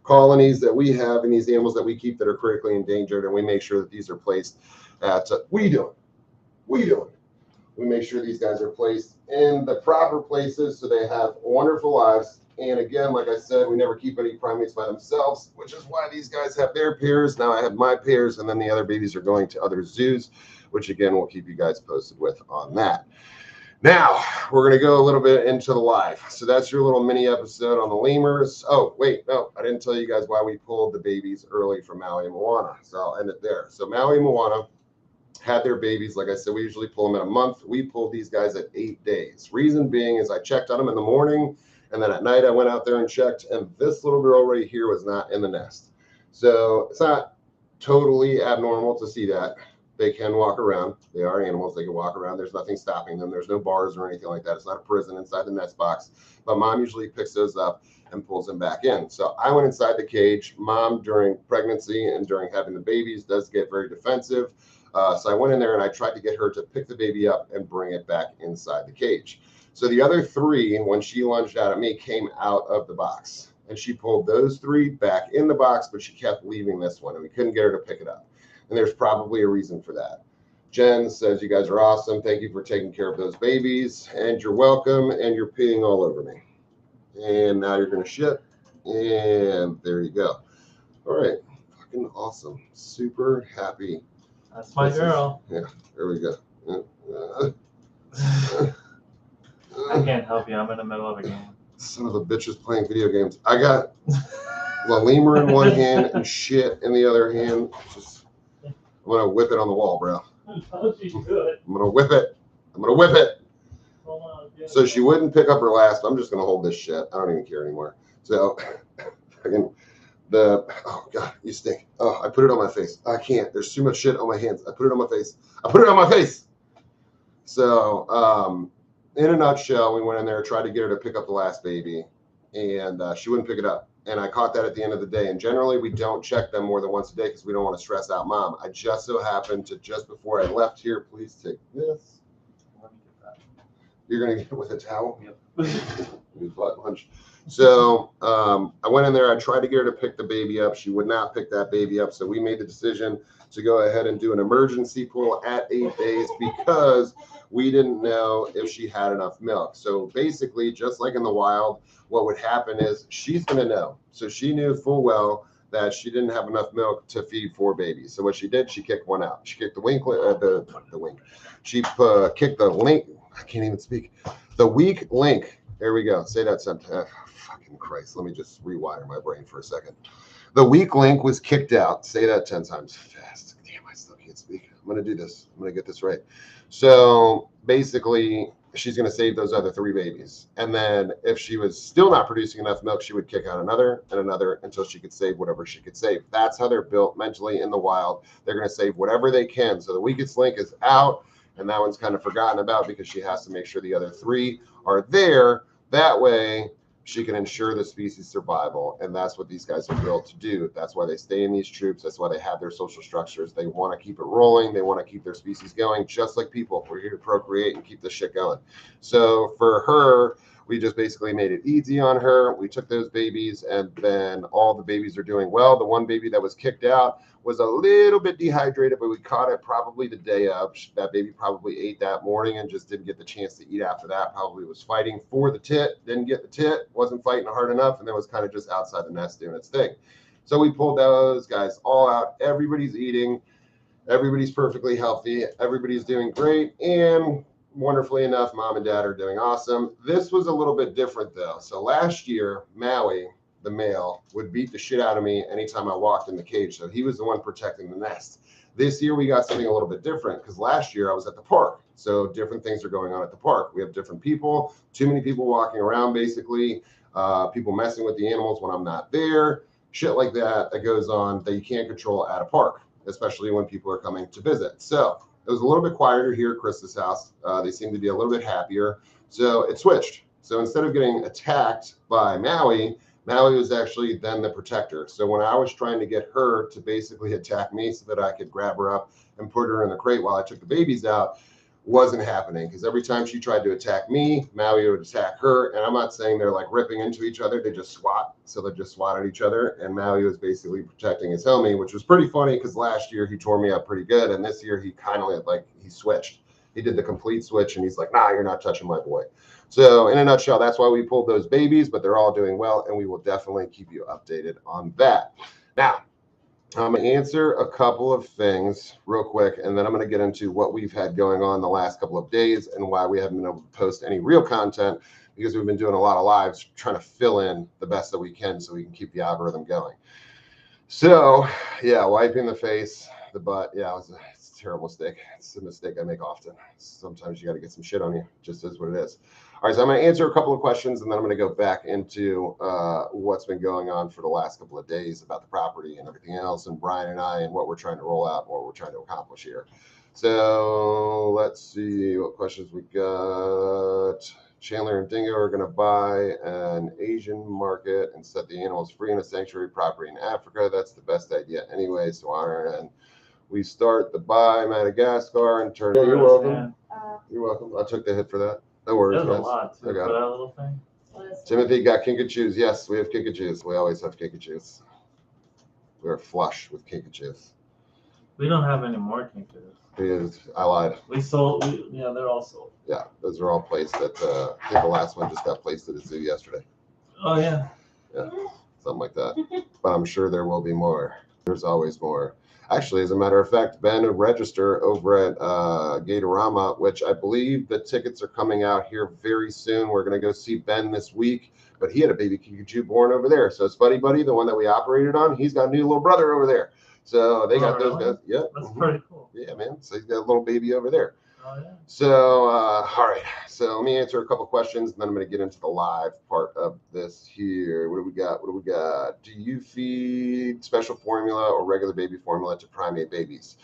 colonies that we have, and these animals that we keep that are critically endangered, and we make sure that these are placed at we make sure these guys are placed in the proper places so they have wonderful lives. And again, like I said, we never keep any primates by themselves, which is why these guys have their pairs. Now I have my pairs, and then the other babies are going to other zoos, which again, we'll keep you guys posted with on that. Now, we're going to go a little bit into the live. So that's your little mini episode on the lemurs. Oh, wait, no, I didn't tell you guys why we pulled the babies early from Maui and Moana. So I'll end it there. So Maui and Moana had their babies. Like I said, we usually pull them in a month. We pulled these guys at 8 days. Reason being is I checked on them in the morning, and then at night I went out there and checked, and this little girl right here was not in the nest. So it's not totally abnormal to see that. They can walk around. They are animals. They can walk around. There's nothing stopping them. There's no bars or anything like that. It's not a prison inside the nest box. But mom usually picks those up and pulls them back in. So I went inside the cage. Mom, during pregnancy and during having the babies, does get very defensive. So I went in there and I tried to get her to pick the baby up and bring it back inside the cage. So the other three, when she lunged out at me, came out of the box. and she pulled those 3 back in the box, but she kept leaving this one, and we couldn't get her to pick it up. And there's probably a reason for that. Jen says, you guys are awesome. Thank you for taking care of those babies. And you're welcome. And you're peeing all over me. And now you're going to shit. And there you go. All right. Fucking awesome. Super happy. That's my girl. Yeah. There we go. I can't help you. I'm in the middle of a game. Son of a bitch is playing video games. I got the lemur in one hand and shit in the other hand. I'm going to whip it on the wall, bro. Oh, she's good. I'm going to whip it. I'm going to whip it. Hold on, So she wouldn't pick up her last. I'm just going to hold this shit. I don't even care anymore. So oh God, you stink. Oh, I put it on my face. I can't. There's too much shit on my hands. I put it on my face. I put it on my face. So in a nutshell, we went in there, tried to get her to pick up the last baby, and she wouldn't pick it up. And I caught that at the end of the day. And generally, we don't check them more than once a day because we don't want to stress out mom. I just so happened to, just before I left here, please take this. Let me get that. You're going to get it with a towel? Yep. We bought lunch. So I went in there. I tried to get her to pick the baby up. She would not pick that baby up. So we made the decision to go ahead and do an emergency pull at 8 days because we didn't know if she had enough milk. So basically, just like in the wild, what would happen is she's going to know. So she knew full well that she didn't have enough milk to feed 4 babies. So what she did, she kicked one out. She kicked the wink, the wink. She kicked the link. I can't even speak. The weak link. There we go. Say that sentence. Fucking Christ. Let me just rewire my brain for a second. The weak link was kicked out. Say that 10 times fast. Damn, I still can't speak. I'm going to do this. I'm going to get this right. So basically, she's going to save those other 3 babies. And then if she was still not producing enough milk, she would kick out another and another until she could save whatever she could save. That's how they're built mentally in the wild. They're going to save whatever they can. So the weakest link is out, and that one's kind of forgotten about because she has to make sure the other 3 are there. That way, she can ensure the species survival. And that's what these guys are built to do. That's why they stay in these troops. That's why they have their social structures. They want to keep it rolling. They want to keep their species going, just like people. We're here to procreate and keep this shit going. So for her, we just basically made it easy on her. We took those babies, and then all the babies are doing well. The one baby that was kicked out was a little bit dehydrated, but we caught it probably the day of. That baby probably ate that morning and just didn't get the chance to eat after that. Probably was fighting for the tit, didn't get the tit, wasn't fighting hard enough, and then was kind of just outside the nest doing its thing. So we pulled those guys all out. Everybody's eating. Everybody's perfectly healthy. Everybody's doing great. And wonderfully enough, mom and dad are doing awesome. This was a little bit different, though. So last year, Maui, the male, would beat the shit out of me anytime I walked in the cage. So he was the one protecting the nest. This year, we got something a little bit different because last year I was at the park. So different things are going on at the park. We have different people, too many people walking around, basically, people messing with the animals when I'm not there, shit like that goes on that you can't control at a park, especially when people are coming to visit. So it was a little bit quieter here at Krista's house. They seem to be a little bit happier. So it switched. So instead of getting attacked by Maui, Maui was actually then the protector. So when I was trying to get her to basically attack me so that I could grab her up and put her in the crate while I took the babies out, wasn't happening, because every time she tried to attack me, Maui would attack her. And I'm not saying they're like ripping into each other. They just swat. So they just swat at each other. And Maui was basically protecting his homie, which was pretty funny because last year he tore me up pretty good. And this year he kind of he switched. He did the complete switch and he's like, nah, you're not touching my boy. So in a nutshell, that's why we pulled those babies, but they're all doing well. And we will definitely keep you updated on that. Now, I'm going to answer a couple of things real quick, and then I'm going to get into what we've had going on the last couple of days and why we haven't been able to post any real content, because we've been doing a lot of lives trying to fill in the best that we can so we can keep the algorithm going. So, yeah, wiping the face, the butt, yeah, it's a terrible mistake. It's a mistake I make often. Sometimes you got to get some shit on you. It just is what it is. All right, so I'm going to answer a couple of questions, and then I'm going to go back into what's been going on for the last couple of days about the property and everything else, and Brian and I, and what we're trying to roll out, and what we're trying to accomplish here. So let's see what questions we got. Chandler and Dingo are going to buy an Asian market and set the animals free in a sanctuary property in Africa. That's the best idea anyway. So and we start the buy Madagascar and turn. Yeah, you're welcome. You're welcome. I took the hit for that. No worries, There's a guys. lot too, for that little thing. Listen. Timothy got kinkajous. Yes, we have kinkajous. We always have kinkajous. We are flush with kinkajous. We don't have any more kinkajous. I lied. We sold. Yeah, they're all sold. Yeah, those are all placed at. I think the last one just got placed at the zoo yesterday. Oh yeah. Yeah, something like that. But I'm sure there will be more. There's always more. Actually, as a matter of fact, Ben, a register over at Gatorama, which I believe the tickets are coming out here very soon. We're going to go see Ben this week, but he had a baby Kinkajou born over there. So Spuddy Buddy, the one that we operated on, he's got a new little brother over there. So they got those guys. Yeah. That's pretty cool. Yeah, man. So he's got a little baby over there. Oh, yeah. So, all right. So let me answer a couple questions, and then I'm going to get into the live part of this here. What do we got? What do we got? Do you feed special formula or regular baby formula to primate babies?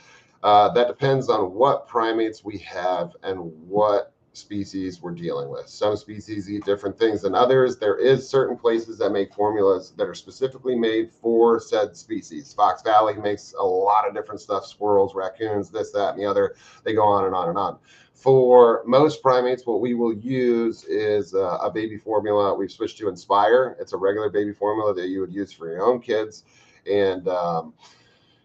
That depends on what primates we have and what species we're dealing with. Some species eat different things than others. There is certain places that make formulas that are specifically made for said species. Fox Valley makes a lot of different stuff, squirrels, raccoons, this, that, and the other. They go on and on and on. For most primates, what we will use is a baby formula. We've switched to Inspire. It's a regular baby formula that you would use for your own kids. And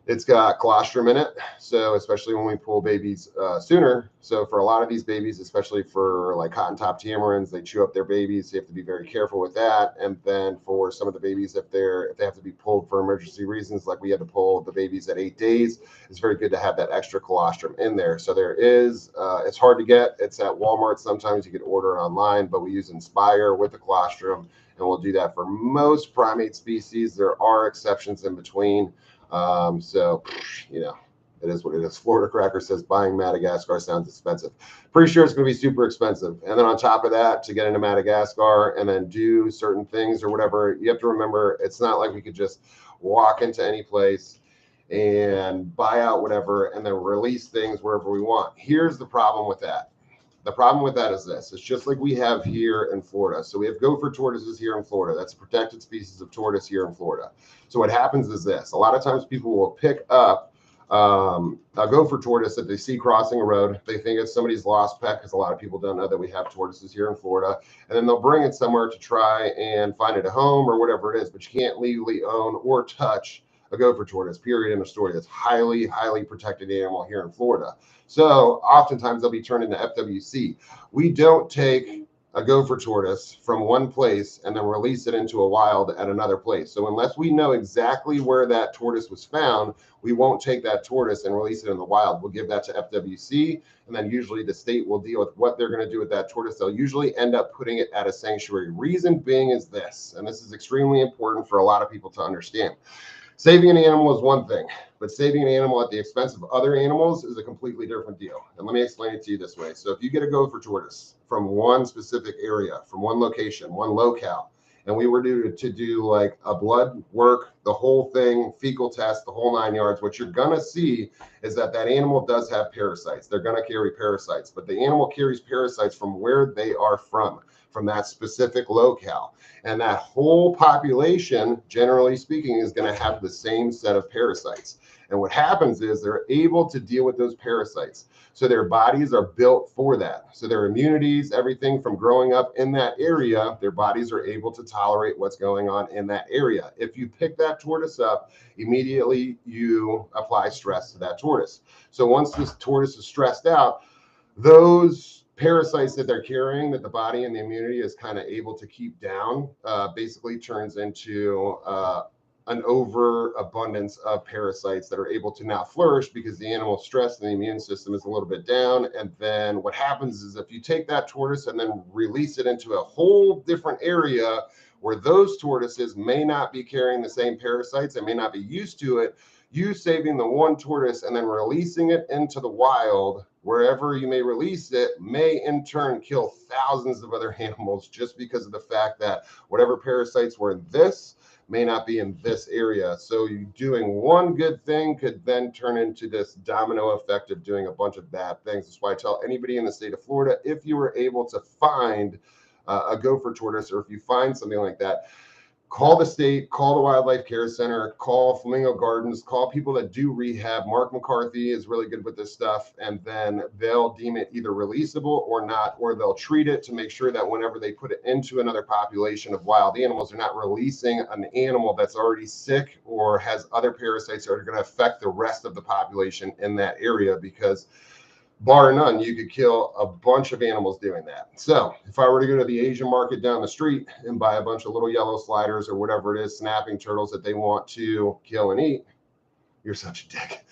it's got colostrum in it, so especially when we pull babies sooner. So for a lot of these babies, especially for like cotton top tamarins, they chew up their babies. You have to be very careful with that. And then for some of the babies, if they have to be pulled for emergency reasons, like we had to pull the babies at 8 days, it's very good to have that extra colostrum in there. So there is, it's hard to get. It's at Walmart. Sometimes you can order it online, but we use Inspire with the colostrum, and we'll do that for most primate species. There are exceptions in between. So, you know, it is what it is. Florida Cracker says buying Madagascar sounds expensive. Pretty sure it's going to be super expensive. And then on top of that, to get into Madagascar and then do certain things or whatever, you have to remember, it's not like we could just walk into any place and buy out whatever and then release things wherever we want. Here's the problem with that. The problem with that is this. It's just like we have here in Florida. So we have gopher tortoises here in Florida. That's a protected species of tortoise here in Florida. So what happens is this. A lot of times people will pick up a gopher tortoise that they see crossing a road. They think it's somebody's lost pet because a lot of people don't know that we have tortoises here in Florida. And then they'll bring it somewhere to try and find it a home or whatever it is. But you can't legally own or touch a gopher tortoise, period, in a story. That's highly, highly protected animal here in Florida. So oftentimes they'll be turned into FWC. We don't take a gopher tortoise from one place and then release it into a wild at another place. So unless we know exactly where that tortoise was found, we won't take that tortoise and release it in the wild. We'll give that to FWC, and then usually the state will deal with what they're going to do with that tortoise. They'll usually end up putting it at a sanctuary. Reason being is this, and this is extremely important for a lot of people to understand. Saving an animal is one thing, but saving an animal at the expense of other animals is a completely different deal. And let me explain it to you this way. So if you get a gopher tortoise from one specific area, from one location, one locale, and we were to do like a blood work, the whole thing, fecal test, the whole 9 yards, what you're going to see is that that animal does have parasites. They're going to carry parasites, but the animal carries parasites from where they are from that specific locale. And that whole population, generally speaking, is going to have the same set of parasites. And what happens is they're able to deal with those parasites. So their bodies are built for that. So their immunities, everything from growing up in that area, their bodies are able to tolerate what's going on in that area. If you pick that tortoise up, immediately you apply stress to that tortoise. So once this tortoise is stressed out, those parasites that they're carrying, that the body and the immunity is kind of able to keep down, basically turns into an overabundance of parasites that are able to now flourish because the animal's stress and the immune system is a little bit down. And then what happens is if you take that tortoise and then release it into a whole different area where those tortoises may not be carrying the same parasites and may not be used to it, you saving the one tortoise and then releasing it into the wild, wherever you may release it, may in turn kill thousands of other animals just because of the fact that whatever parasites were in this may not be in this area. So you doing one good thing could then turn into this domino effect of doing a bunch of bad things. That's why I tell anybody in the state of Florida, if you were able to find a gopher tortoise, or if you find something like that, call the state, call the Wildlife Care Center, call Flamingo Gardens, call people that do rehab. Mark McCarthy is really good with this stuff, and then they'll deem it either releasable or not, or they'll treat it to make sure that whenever they put it into another population of wild animals, they're not releasing an animal that's already sick or has other parasites that are going to affect the rest of the population in that area, because bar none, you could kill a bunch of animals doing that. So if I were to go to the Asian market down the street and buy a bunch of little yellow sliders or whatever it is, snapping turtles that they want to kill and eat, you're such a dick.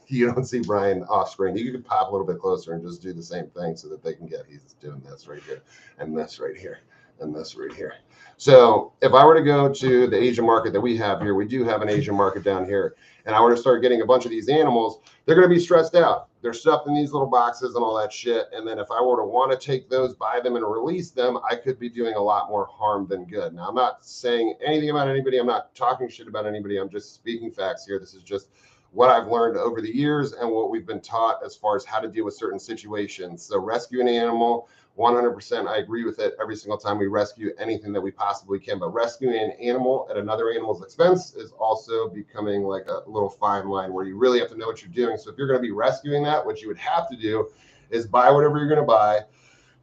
You don't see Brian off screen. You could pop a little bit closer and just do the same thing so that they can get, he's doing this right here and this right here and this right here. So if I were to go to the Asian market that we have here, we do have an Asian market down here, and I were to start getting a bunch of these animals, they're going to be stressed out. They're stuffed in these little boxes and all that shit. And then if I were to want to take those, buy them, and release them, I could be doing a lot more harm than good. Now, I'm not saying anything about anybody. I'm not talking shit about anybody. I'm just speaking facts here. This is just what I've learned over the years and what we've been taught as far as how to deal with certain situations. So rescue an animal, 100%, I agree with it every single time we rescue anything that we possibly can. But rescuing an animal at another animal's expense is also becoming like a little fine line where you really have to know what you're doing. So if you're going to be rescuing that, what you would have to do is buy whatever you're going to buy,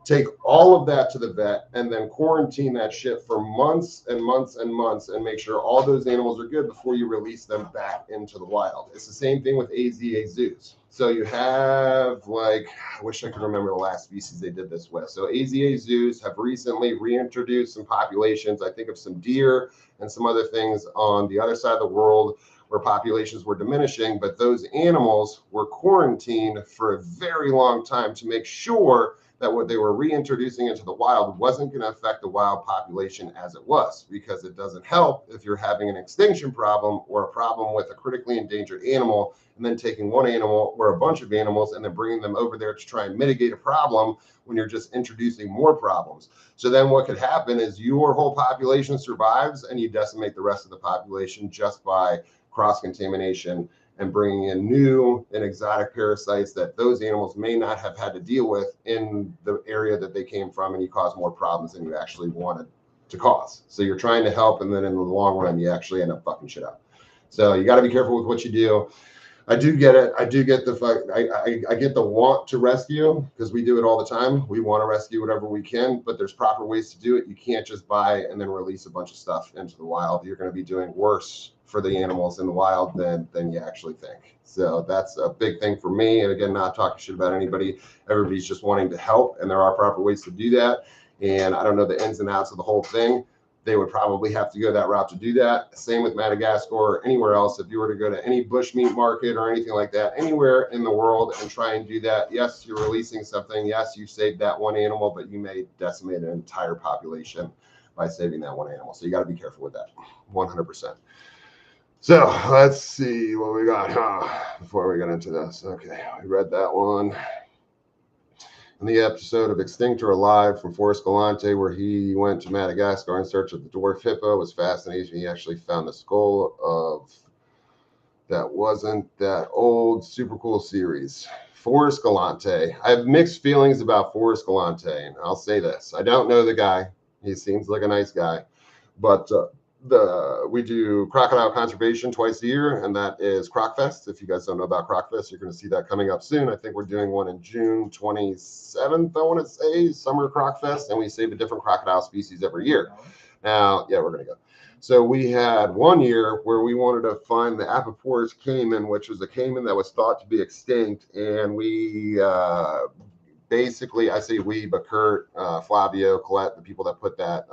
take all of that to the vet, and then quarantine that shit for months and months and months and make sure all those animals are good before you release them back into the wild. It's the same thing with AZA zoos. So you have, like, I wish I could remember the last species they did this with. So AZA zoos have recently reintroduced some populations, I think of some deer and some other things on the other side of the world where populations were diminishing, but those animals were quarantined for a very long time to make sure that what they were reintroducing into the wild wasn't going to affect the wild population as it was, because it doesn't help if you're having an extinction problem or a problem with a critically endangered animal and then taking one animal or a bunch of animals and then bringing them over there to try and mitigate a problem when you're just introducing more problems. So then what could happen is your whole population survives and you decimate the rest of the population just by cross-contamination and bringing in new and exotic parasites that those animals may not have had to deal with in the area that they came from, and you cause more problems than you actually wanted to cause. So you're trying to help, and then in the long run, you actually end up fucking shit up. So you got to be careful with what you do. I do get it. I do get I get the want to rescue, because we do it all the time. We want to rescue whatever we can, but there's proper ways to do it. You can't just buy and then release a bunch of stuff into the wild. You're going to be doing worse for the animals in the wild than you actually think. So that's a big thing for me. And again, not talking shit about anybody. Everybody's just wanting to help, and there are proper ways to do that. And I don't know the ins and outs of the whole thing. They would probably have to go that route to do that. Same with Madagascar or anywhere else. If you were to go to any bushmeat market or anything like that, anywhere in the world and try and do that, yes, you're releasing something. Yes, you saved that one animal, but you may decimate an entire population by saving that one animal. So you got to be careful with that, 100%. So let's see what we got before we get into this. Okay, we read that one. In the episode of Extinct or Alive from Forrest Galante, where he went to Madagascar in search of the dwarf hippo, was fascinating. He actually found the skull of that wasn't that old, super cool series. Forrest Galante. I have mixed feelings about Forrest Galante, and I'll say this. I don't know the guy. He seems like a nice guy, but we do crocodile conservation twice a year, and that is Crocfest. If you guys don't know about Crocfest, you're going to see that coming up soon. I think we're doing one in June 27th, I want to say, summer Crocfest, and we save a different crocodile species every year. Now, yeah, we're going to go. So we had one year where we wanted to find the Apiporus caiman, which was a caiman that was thought to be extinct, and we basically, I say we, but Kurt, Flavio, Colette, the people that put that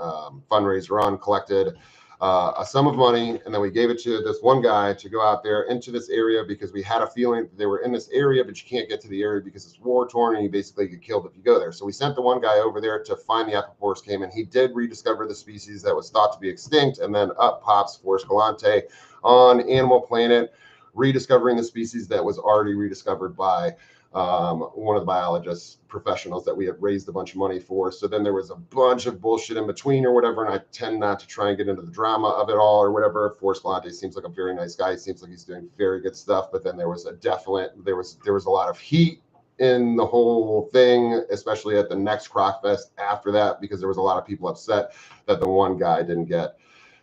fundraiser on, collected a sum of money, and then we gave it to this one guy to go out there into this area because we had a feeling that they were in this area, but you can't get to the area because it's war torn and you basically get killed if you go there. So we sent the one guy over there to find the Apiporus caiman. He did rediscover the species that was thought to be extinct, and then up pops Forrest Galante on Animal Planet, rediscovering the species that was already rediscovered by one of the biologists professionals that we had raised a bunch of money for. So then there was a bunch of bullshit in between or whatever, and I tend not to try and get into the drama of it all or whatever. Forrest Galante seems like a very nice guy. He seems like he's doing very good stuff, but then there was a lot of heat in the whole thing, especially at the next Crocfest after that, because there was a lot of people upset that the one guy didn't get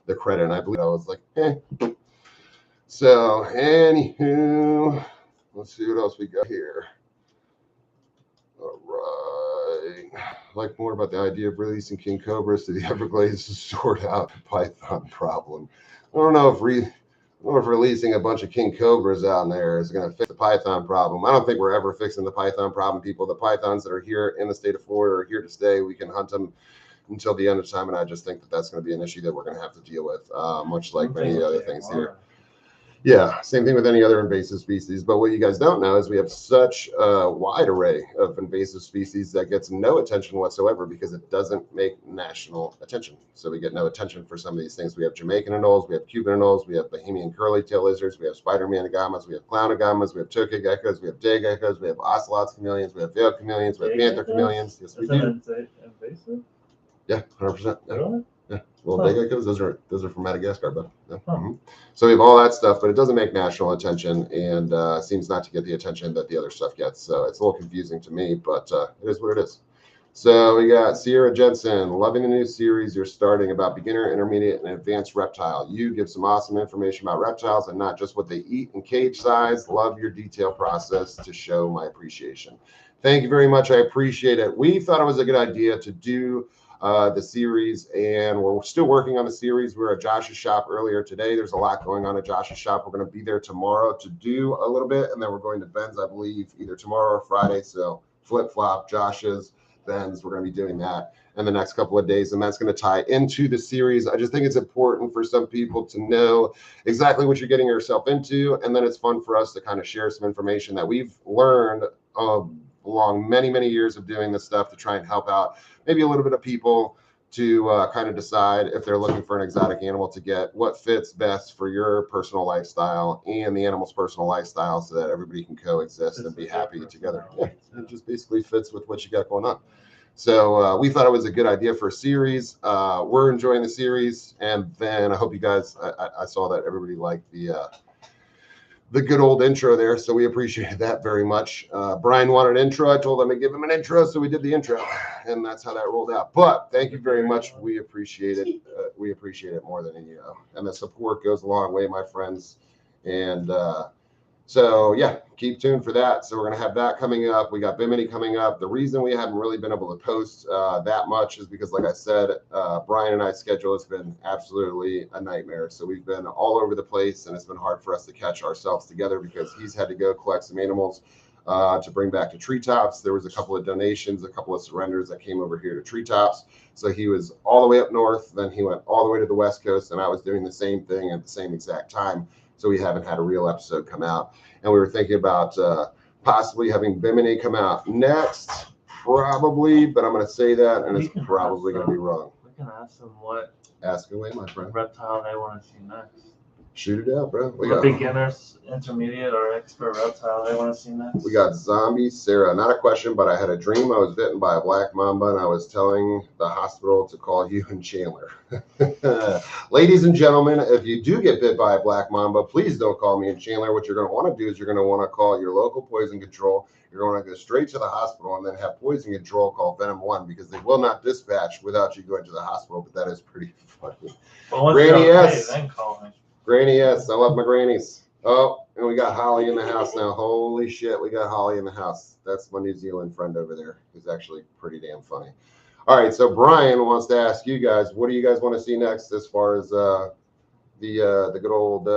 the credit. And I believe I was like, eh. So anywho, let's see what else we got here. All right. I like more about the idea of releasing king cobras to the Everglades to sort out the python problem. I don't know if releasing a bunch of king cobras out there is going to fix the python problem. I don't think we're ever fixing the python problem, people. The pythons that are here in the state of Florida are here to stay. We can hunt them until the end of time, and I just think that that's going to be an issue that we're going to have to deal with, much like many other things here. Yeah, same thing with any other invasive species. But what you guys don't know is we have such a wide array of invasive species that gets no attention whatsoever because it doesn't make national attention. So we get no attention for some of these things. We have Jamaican anoles, we have Cuban anoles, we have Bahamian curly-tail lizards, we have spider manigamas, we have clown agamas, we have tokay geckos, we have day geckos, we have ocelots chameleons, we have veil chameleons, we have panther chameleons. Yes, we do. Invasive? Yeah, 100%. Yeah. Really? Yeah, well, day geckos, those are from Madagascar, but yeah. So we have all that stuff, but it doesn't make national attention and seems not to get the attention that the other stuff gets. So it's a little confusing to me, but it is what it is. So we got Sierra Jensen, loving the new series you're starting about beginner, intermediate, and advanced reptile. You give some awesome information about reptiles and not just what they eat and cage size. Love your detail process to show my appreciation. Thank you very much. I appreciate it. We thought it was a good idea to do the series, and we're still working on the series. We were at Josh's shop earlier today. There's a lot going on at Josh's shop. We're going to be there tomorrow to do a little bit, and then we're going to Ben's, I believe, either tomorrow or Friday. So flip-flop, Josh's, Ben's, we're going to be doing that in the next couple of days, and that's going to tie into the series. I just think it's important for some people to know exactly what you're getting yourself into, and then it's fun for us to kind of share some information that we've learned along many, many years of doing this stuff to try and help out maybe a little bit of people to kind of decide if they're looking for an exotic animal to get what fits best for your personal lifestyle and the animal's personal lifestyle so that everybody can coexist and be happy together. Yeah, it just basically fits with what you got going on. So we thought it was a good idea for a series. We're enjoying the series, and then I hope you guys, I saw that everybody liked the good old intro there, so we appreciated that very much. Brian wanted an intro. I told him to give him an intro, so we did the intro, and that's how that rolled out. But thank you very much. We appreciate it. We appreciate it more than you know. And the support goes a long way, my friends. And so, yeah, keep tuned for that. So we're going to have that coming up. We got Bimini coming up. The reason we haven't really been able to post that much is because, like I said, Brian and I's schedule has been absolutely a nightmare. So we've been all over the place, and it's been hard for us to catch ourselves together because he's had to go collect some animals to bring back to Treetops. There was a couple of donations, a couple of surrenders that came over here to Treetops. So he was all the way up north. Then he went all the way to the West Coast, and I was doing the same thing at the same exact time. So we haven't had a real episode come out. And we were thinking about possibly having Bimini come out next, probably, but I'm going to say that, and it's probably going to be wrong. We can ask them what Ask away, my friend. reptile they want to see next. Shoot it out, bro. We What got beginners, intermediate, or expert reptile they want to see next. We got Zombie Sarah. Not a question, but I had a dream I was bitten by a black mamba, and I was telling the hospital to call you and Chandler. Ladies and gentlemen, if you do get bit by a black mamba, please don't call me and Chandler. What you're going to want to do is you're going to want to call your local poison control. You're going to go straight to the hospital and then have poison control call Venom 1 because they will not dispatch without you going to the hospital, but that is pretty funny. Well, Granny S. Then call me. Granny S. I love my grannies. Oh, and we got Holly in the house now. Holy shit, we got Holly in the house. That's my New Zealand friend over there, who's actually pretty damn funny. All right, so Brian wants to ask you guys, what do you guys want to see next as far as the good old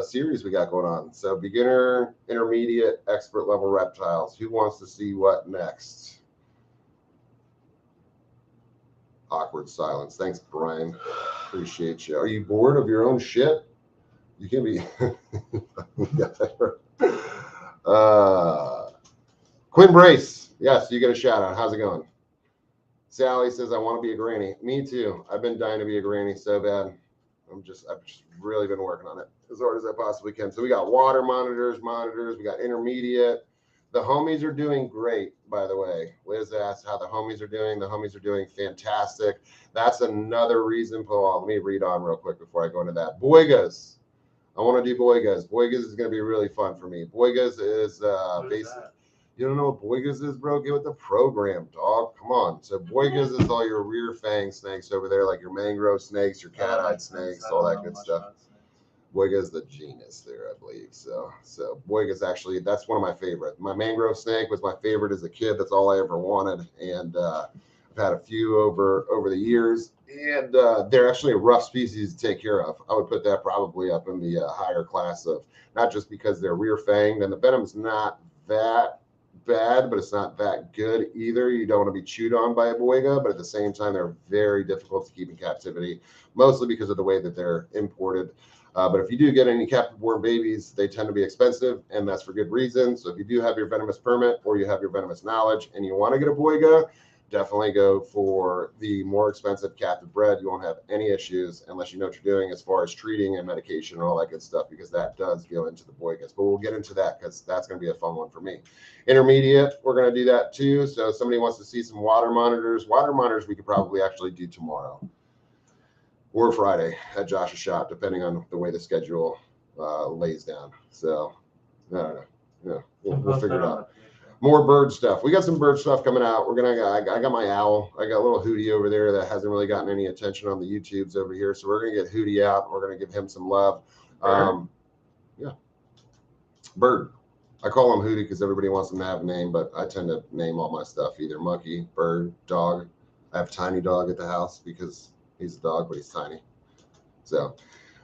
series we got going on? So beginner, intermediate, expert level reptiles. Who wants to see what next? Awkward silence. Thanks, Brian. Appreciate you. Are you bored of your own shit? You can be. Quinn Brace. Yes, you get a shout out. How's it going? Sally says, I want to be a granny. Me too. I've been dying to be a granny so bad. I've just really been working on it as hard as I possibly can. So we got water monitors. We got intermediate. The homies are doing great, by the way. Liz asked how the homies are doing. The homies are doing fantastic. That's another reason, Paul. Let me read on real quick before I go into that. Boigas. I want to do Boigas. Boigas is going to be really fun for me. Boigas is basically You don't know what boigas is, bro? Get with the program, dog. Come on. So boigas is all your rear fang snakes over there, like your mangrove snakes, your cat-eyed snakes, all that good stuff. Boiga is the genus there, I believe. So Boiga is actually, that's one of my favorite. My mangrove snake was my favorite as a kid. That's all I ever wanted, and I've had a few over the years, and they're actually a rough species to take care of. I would put that probably up in the higher class of, not just because they're rear fanged and the venom's not that bad, but it's not that good either. You don't want to be chewed on by a boiga, but at the same time, they're very difficult to keep in captivity, mostly because of the way that they're imported. But if you do get any captive born babies, they tend to be expensive, and that's for good reason. So if you do have your venomous permit or you have your venomous knowledge and you want to get a boiga, definitely go for the more expensive captive bred. You won't have any issues unless you know what you're doing as far as treating and medication and all that good stuff, because that does go into the boigas. But we'll get into that because that's going to be a fun one for me. Intermediate, we're going to do that too. So if somebody wants to see some water monitors we could probably actually do tomorrow or Friday at Josh's shop, depending on the way the schedule lays down. So I don't know. Yeah, we'll figure it out. More bird stuff. We got some bird stuff coming out. I got my owl. I got a little Hootie over there that hasn't really gotten any attention on the YouTubes over here. So we're gonna get Hootie out. We're gonna give him some love. Yeah, bird. I call him Hootie because everybody wants him to have a name, but I tend to name all my stuff either monkey, bird, dog. I have a tiny dog at the house because he's a dog, but he's tiny. So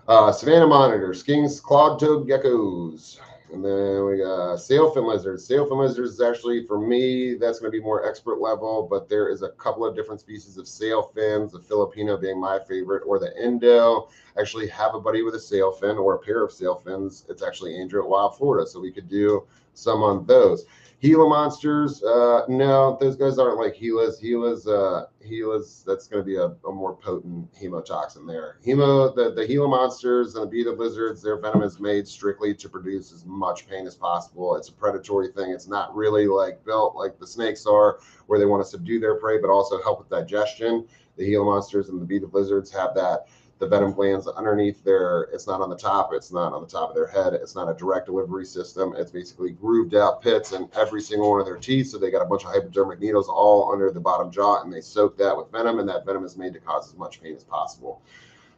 Savannah monitor, skinks, clawed-toed geckos. And then we got sailfin lizards. Sailfin lizards is actually, for me, that's going to be more expert level, but there is a couple of different species of sailfins, the Filipino being my favorite, or the Indo. I actually have a buddy with a sailfin or a pair of sailfins. It's actually Andrew at Wild Florida, so we could do some on those. Gila monsters, no, those guys aren't like Gilas. Gilas, that's going to be a more potent hemotoxin there. The Gila monsters and the beaded lizards, their venom is made strictly to produce as much pain as possible. It's a predatory thing. It's not really like built like the snakes are, where they want to subdue their prey, but also help with digestion. The Gila monsters and the beaded lizards have that. The venom glands underneath there, it's not on the top, it's not on the top of their head, it's not a direct delivery system. It's basically grooved out pits in every single one of their teeth. So they got a bunch of hypodermic needles all under the bottom jaw, and they soak that with venom, and that venom is made to cause as much pain as possible.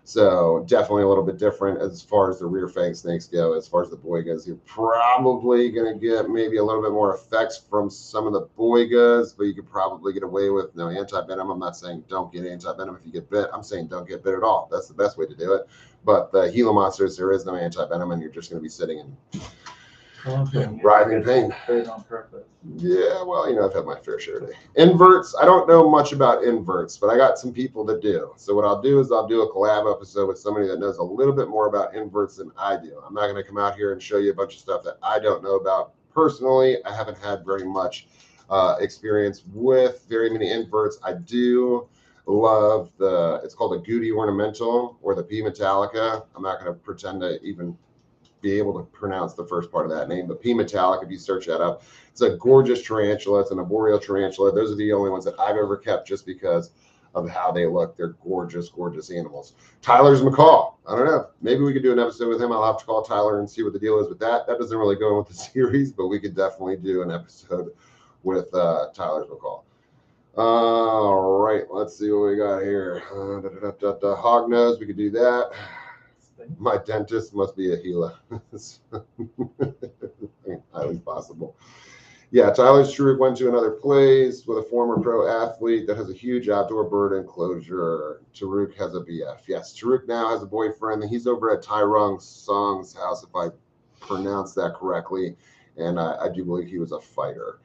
So definitely a little bit different as far as the rear fang snakes go. As far as the boigas, you're probably going to get maybe a little bit more effects from some of the boigas, but you could probably get away with no anti-venom. I'm not saying don't get anti-venom if you get bit. I'm saying don't get bit at all. That's the best way to do it. But the Gila monsters, there is no anti-venom, and you're just going to be sitting in writhing pain. On purpose. Yeah, well, I've had my fair share of it. Inverts, I don't know much about inverts, but I got some people that do. So what I'll do is I'll do a collab episode with somebody that knows a little bit more about inverts than I do. I'm not going to come out here and show you a bunch of stuff that I don't know about personally. I haven't had very much experience with very many inverts. I do love it's called a Goody Ornamental or the P Metallica. I'm not going to pretend to even be able to pronounce the first part of that name, but P Metallic, if you search that up, it's a gorgeous tarantula. It's an arboreal tarantula. Those are the only ones that I've ever kept just because of how they look. They're gorgeous, gorgeous animals. Tyler's macaw. I don't know. Maybe we could do an episode with him. I'll have to call Tyler and see what the deal is with that. That doesn't really go in with the series, but we could definitely do an episode with Tyler's macaw. All right, let's see what we got here. Hog nose, we could do that. My dentist must be a Gila. Highly possible. Yeah, Tyler Struck went to another place with a former pro athlete that has a huge outdoor bird enclosure. Taruk has a BF. Yes, Taruk now has a boyfriend. He's over at Tyrone Song's house, if I pronounce that correctly. And I do believe he was a fighter.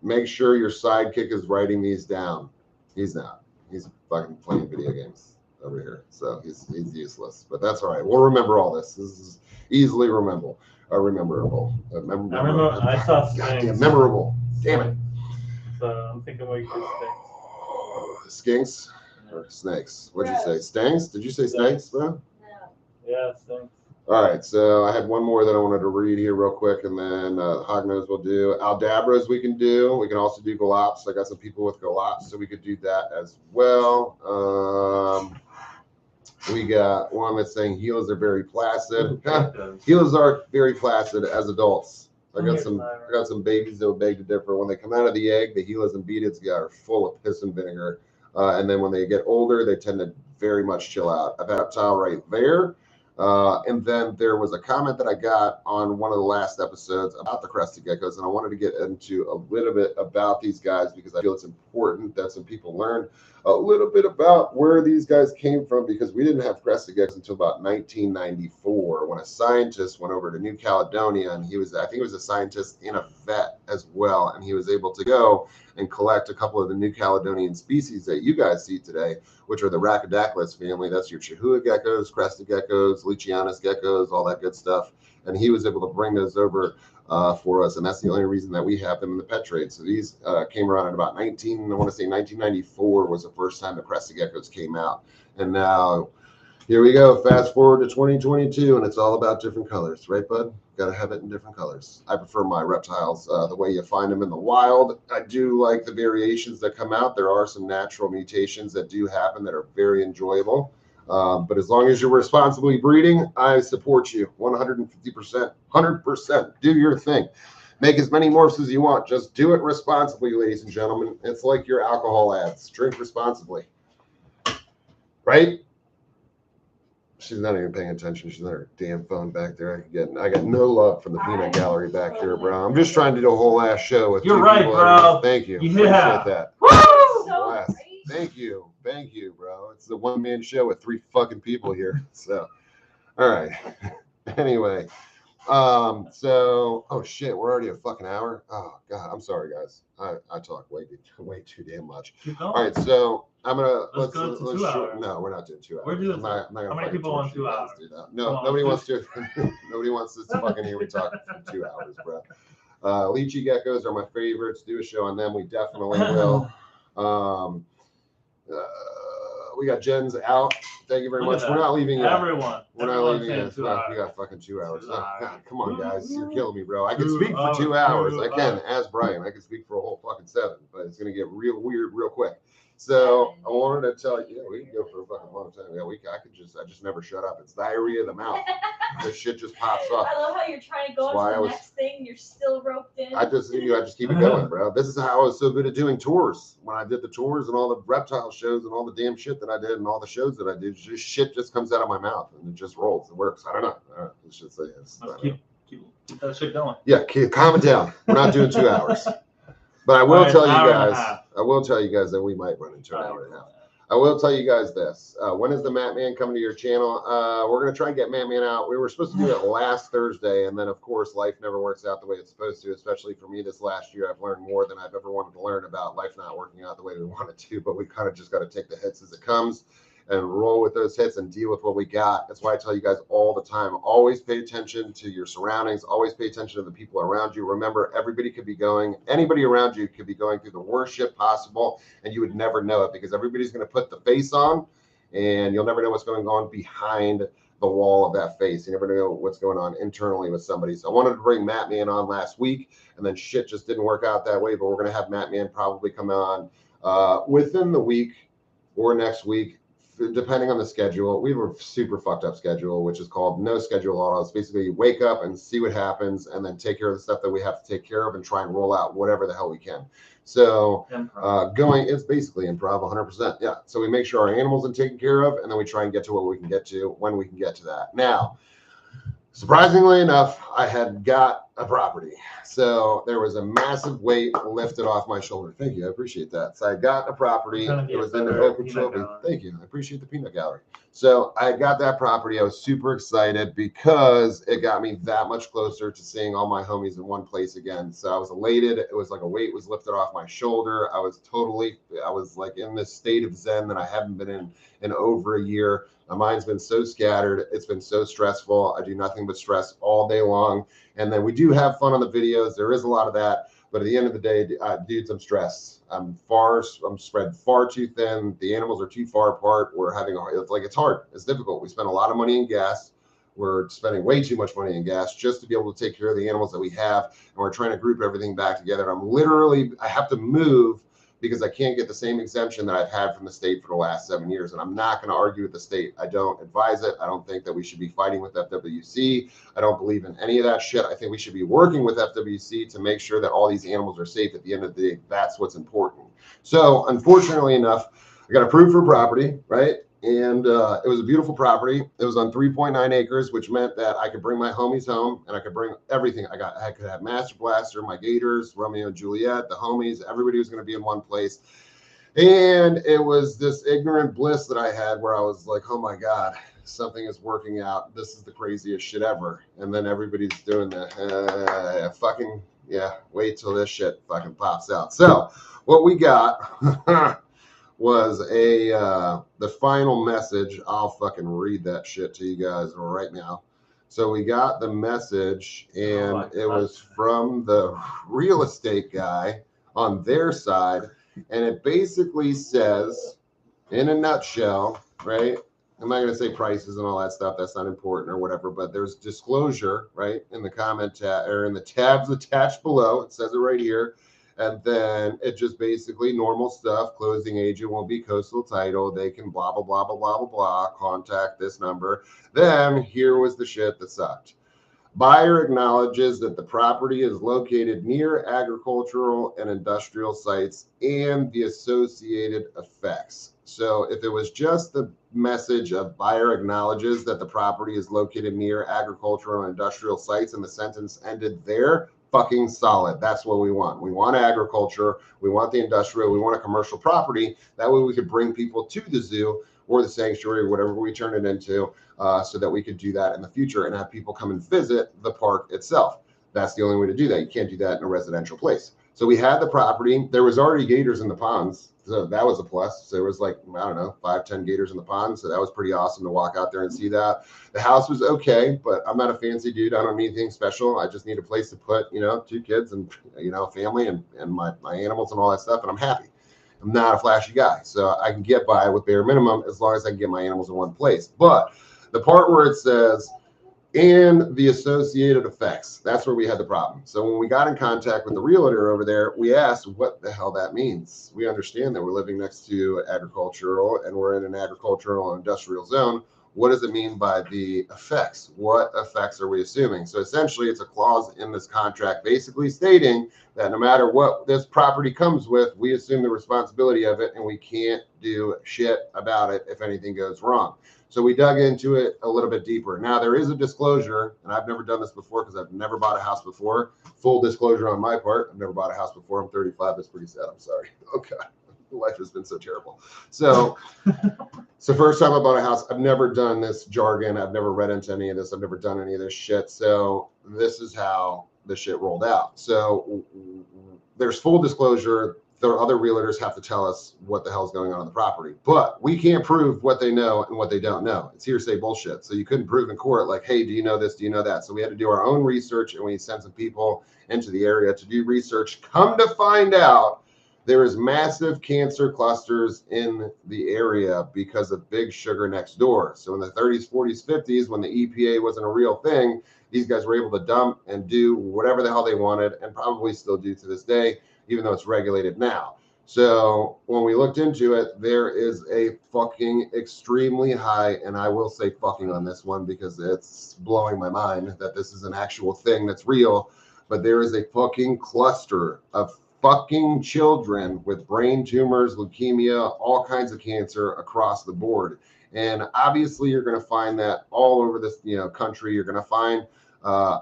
Make sure your sidekick is writing these down. He's not. He's fucking playing video games over here, so he's useless, but that's all right. We'll remember all this. This is easily rememberable. I remember I saw Skinks. Memorable. Damn it. So I'm thinking we could Skinks or snakes? What'd you say? Stanks? Did you say snakes, bro? Yeah, Skinks. All right, so I had one more that I wanted to read here real quick, and then hognose we'll do. Aldabras we can do. We can also do galops. I got some people with galops, so we could do that as well. We got one that's saying Gilas are very placid. Gilas are very placid as adults. I got some babies that would beg to differ. When they come out of the egg, the helas and beatids are full of piss and vinegar. And then when they get older, they tend to very much chill out. I've had a reptile right there. And then there was a comment that I got on one of the last episodes about the crested geckos, and I wanted to get into a little bit about these guys because I feel it's important that some people learn a little bit about where these guys came from, because we didn't have crested geckos until about 1994 when a scientist went over to New Caledonia, and I think he was a scientist and a vet as well, and he was able to go and collect a couple of the New Caledonian species that you guys see today, which are the Rhacodactylus family. That's your Chihuahua geckos, crested geckos, Lucianus geckos, all that good stuff. And he was able to bring those over for us, and that's the only reason that we have them in the pet trade. So these came around in about 1994 was the first time the crested geckos came out. And now here we go, fast forward to 2022, and it's all about different colors, right, bud? Got to have it in different colors. I prefer my reptiles the way you find them in the wild. I do like the variations that come out. There are some natural mutations that do happen that are very enjoyable. But as long as you're responsibly breeding, I support you 150%, 100%. Do your thing. Make as many morphs as you want. Just do it responsibly, ladies and gentlemen. It's like your alcohol ads. Drink responsibly. Right? She's not even paying attention. She's on her damn phone back there. I got no love from the peanut gallery back there, bro. I'm just trying to do a whole ass show with You're right, bro. Thank you. Yeah. Appreciate that. So Thank you. Thank you, bro. It's the one-man show with 3 fucking people here. So, all right. Anyway, so, oh shit, we're already a fucking hour. Oh god, I'm sorry, guys. I talk way too damn much. All right, so I'm gonna let's go to 2 hours. No, we're not doing 2 hours. We're doing. I'm not gonna how many people want 2 hours? Do that. No, nobody wants to. Nobody wants to fucking hear me talk for 2 hours, bro. Lychee geckos are my favorites. Do a show on them. We definitely will. We got Jen's out. Thank you very much. We're not leaving yet. Everyone. We're not leaving yet. We got fucking 2 hours. God, come on, guys. You're killing me, bro. I can speak for 2 hours. I can. Ask Brian. I can speak for a whole fucking 7, but it's going to get real weird real quick. So I wanted to tell you, yeah, we can go for a fucking long time. Yeah, I just never shut up. It's diarrhea of the mouth. This shit just pops up. I love how you're trying to go on to the next thing. You're still roped in. I just keep it going, bro. This is how I was so good at doing tours. When I did the tours and all the reptile shows and all the damn shit that I did and all the shows that I did, just shit just comes out of my mouth and it just rolls. It works. I don't know. It's just keep that shit going. Yeah, calm it down. We're not doing 2 hours. But I will tell you guys that we might run into an hour and a half. I will tell you guys this. When is the Matt Man coming to your channel? We're going to try and get Matt Man out. We were supposed to do it last Thursday, and then, of course, life never works out the way it's supposed to, especially for me this last year. I've learned more than I've ever wanted to learn about life not working out the way we want it to, but we kind of just got to take the hits as it comes and roll with those hits and deal with what we got. That's why I tell you guys all the time, always pay attention to your surroundings. Always pay attention to the people around you. Remember, anybody around you could be going through the worst shit possible, and you would never know it because everybody's going to put the face on, and you'll never know what's going on behind the wall of that face. You never know what's going on internally with somebody. So I wanted to bring Matt Man on last week, and then shit just didn't work out that way, but we're going to have Matt Man probably come on within the week or next week, depending on the schedule. We have a super fucked up schedule, which is called no schedule at all. It's basically wake up and see what happens and then take care of the stuff that we have to take care of and try and roll out whatever the hell we can. So it's basically improv 100%. Yeah. So we make sure our animals are taken care of, and then we try and get to what we can get to when we can get to that. Now, surprisingly enough, I had got a property. So there was a massive weight lifted off my shoulder. Thank you. I appreciate that. So I got a property. It was in the Okeechobee. Thank you. I appreciate the peanut gallery. So I got that property. I was super excited because it got me that much closer to seeing all my homies in one place again. So I was elated. It was like a weight was lifted off my shoulder. I was like in this state of zen that I haven't been in over a year. My mind's been so scattered. It's been so stressful. I do nothing but stress all day long. And then we do have fun on the videos. There is a lot of that. But at the end of the day, dudes, I'm stressed. I'm spread far too thin. The animals are too far apart. It's hard. It's difficult. We spend a lot of money in gas. We're spending way too much money in gas just to be able to take care of the animals that we have. And we're trying to group everything back together. I have to move because I can't get the same exemption that I've had from the state for the last 7 years. And I'm not going to argue with the state. I don't advise it. I don't think that we should be fighting with FWC. I don't believe in any of that shit. I think we should be working with FWC to make sure that all these animals are safe. At the end of the day, that's what's important. So unfortunately enough, I got approved for property, right? And it was a beautiful property. It was on 3.9 acres, which meant that I could bring my homies home and I could bring everything. I could have Master Blaster, my gators, Romeo and Juliet, the homies, everybody was going to be in one place. And it was this ignorant bliss that I had where I was like, oh my God, something is working out. This is the craziest shit ever. And then everybody's doing the fucking, yeah, wait till this shit fucking pops out. So what we got was the final message. I'll fucking read that shit to you guys right now. So we got the message, and it was from the real estate guy on their side, and it basically says, in a nutshell, right? I'm not going to say prices and all that stuff. That's not important or whatever, but there's disclosure, right, in the comment tab or in the tabs attached below. It says it right here. And then it just basically normal stuff. Closing agent won't be coastal title. They can blah, blah, blah, blah, blah, blah, blah. Contact this number. Then here was the shit that sucked. Buyer acknowledges that the property is located near agricultural and industrial sites and the associated effects. So if it was just the message of buyer acknowledges that the property is located near agricultural and industrial sites and the sentence ended there, fucking solid. That's what we want. We want agriculture. We want the industrial. We want a commercial property. That way we could bring people to the zoo or the sanctuary or whatever we turn it into, so that we could do that in the future and have people come and visit the park itself. That's the only way to do that. You can't do that in a residential place. So we had the property. There was already gators in the ponds. So that was a plus. So there was like, I don't know, 5-10 gators in the pond. So that was pretty awesome to walk out there and see that. The house was okay, but I'm not a fancy dude. I don't need anything special. I just need a place to put, 2 kids and, family and my animals and all that stuff. And I'm happy. I'm not a flashy guy. So I can get by with bare minimum as long as I can get my animals in one place. But the part where it says, and the associated effects, that's where we had the problem. So when we got in contact with the realtor over there, we asked what the hell that means. We understand that we're living next to agricultural and we're in an agricultural and industrial zone. What does it mean by the effects? What effects are we assuming? So essentially it's a clause in this contract basically stating that no matter what this property comes with, we assume the responsibility of it and we can't do shit about it if anything goes wrong. So we dug into it a little bit deeper. Now there is a disclosure, and I've never done this before because I've never bought a house before. Full disclosure on my part, I've never bought a house before. I'm 35. That's pretty sad. I'm sorry. Oh God, life has been so terrible. So first time I bought a house, I've never done this jargon. I've never read into any of this. I've never done any of this shit. So this is how the shit rolled out. So there's full disclosure. The other realtors have to tell us what the hell's going on the property, but we can't prove what they know and what they don't know. It's hearsay bullshit. So you couldn't prove in court like, hey, do you know this? Do you know that? So we had to do our own research and we sent some people into the area to do research. Come to find out, there is massive cancer clusters in the area because of big sugar next door. So in the 30s, 40s, 50s, when the EPA wasn't a real thing, these guys were able to dump and do whatever the hell they wanted and probably still do to this day, even though it's regulated now. So when we looked into it, there is a fucking extremely high, and I will say fucking on this one because it's blowing my mind that this is an actual thing that's real, but there is a fucking cluster of fucking children with brain tumors, leukemia, all kinds of cancer across the board. And obviously you're going to find that all over this, country. You're going to find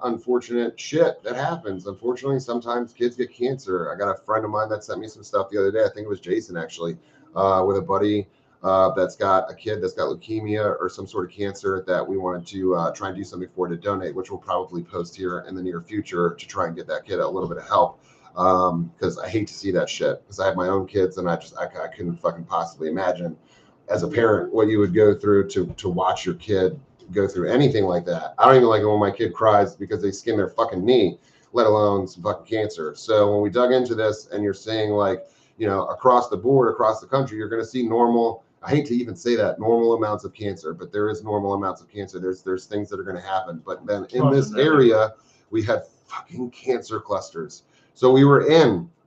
unfortunate shit that happens. Unfortunately, sometimes kids get cancer. I got a friend of mine that sent me some stuff the other day. I think it was Jason actually, with a buddy that's got a kid that's got leukemia or some sort of cancer that we wanted to try and do something for to donate, which we'll probably post here in the near future to try and get that kid a little bit of help. Because I hate to see that shit because I have my own kids and I couldn't fucking possibly imagine as a parent what you would go through to watch your kid go through anything like that. I don't even like it when my kid cries because they skin their fucking knee, let alone some fucking cancer. So when we dug into this and you're seeing like, across the board, across the country, you're going to see normal, I hate to even say that, normal amounts of cancer, but there is normal amounts of cancer. There's things that are going to happen. But then in this area, we had fucking cancer clusters. So we were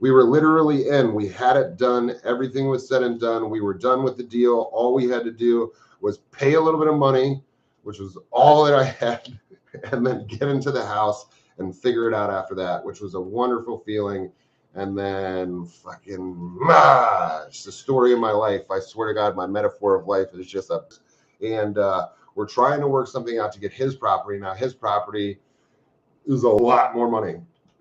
literally in, we had it done. Everything was said and done. We were done with the deal. All we had to do was pay a little bit of money, which was all that I had, and then get into the house and figure it out after that, which was a wonderful feeling. And then fucking, it's the story of my life. I swear to God, my metaphor of life is just up. And we're trying to work something out to get his property. Now, his property is a lot more money.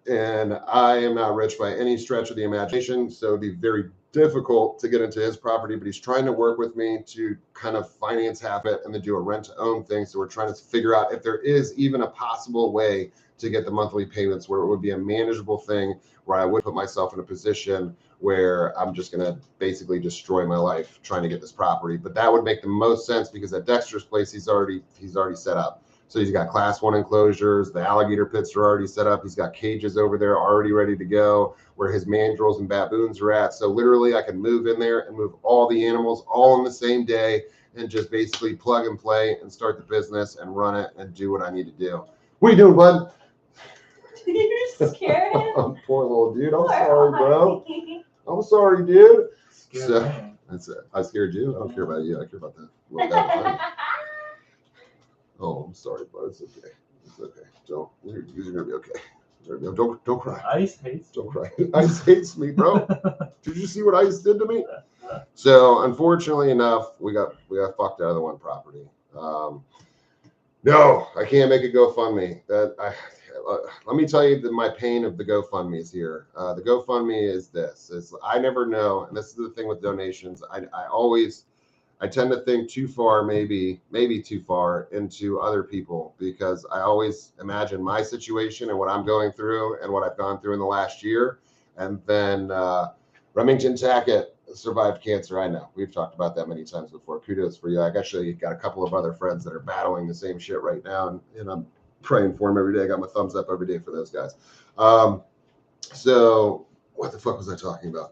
And I am not rich by any stretch of the imagination, so it'd be very difficult to get into his property, but he's trying to work with me to kind of finance half it and then do a rent to own thing. So we're trying to figure out if there is even a possible way to get the monthly payments where it would be a manageable thing, where I would put myself in a position where I'm just going to basically destroy my life trying to get this property. But that would make the most sense because at Dexter's place, he's already set up. So he's got class 1 enclosures. The alligator pits are already set up. He's got cages over there already ready to go where his mandrills and baboons are at. So literally I can move in there and move all the animals all on the same day and just basically plug and play and start the business and run it and do what I need to do. What are you doing, bud? You're scared. Poor little dude. I'm sorry, bro. I'm sorry, dude. So, that's it. I scared you. I don't care about you. I care about that. Oh, I'm sorry, bud. It's okay. It's okay. You're gonna be okay. Don't cry. Ice hates. Don't cry. Ice hates me, bro. Did you see what Ice did to me? So, unfortunately enough, we got fucked out of the one property. No, I can't make a GoFundMe. Let me tell you my pain of the GoFundMe is here. The GoFundMe is this. I never know, and this is the thing with donations. I tend to think too far, maybe too far into other people, because I always imagine my situation and what I'm going through and what I've gone through in the last year. And then Remington Tackett survived cancer. I know we've talked about that many times before. Kudos for you. I actually got a couple of other friends that are battling the same shit right now, and I'm praying for them every day. I got my thumbs up every day for those guys. So what the fuck was I talking about?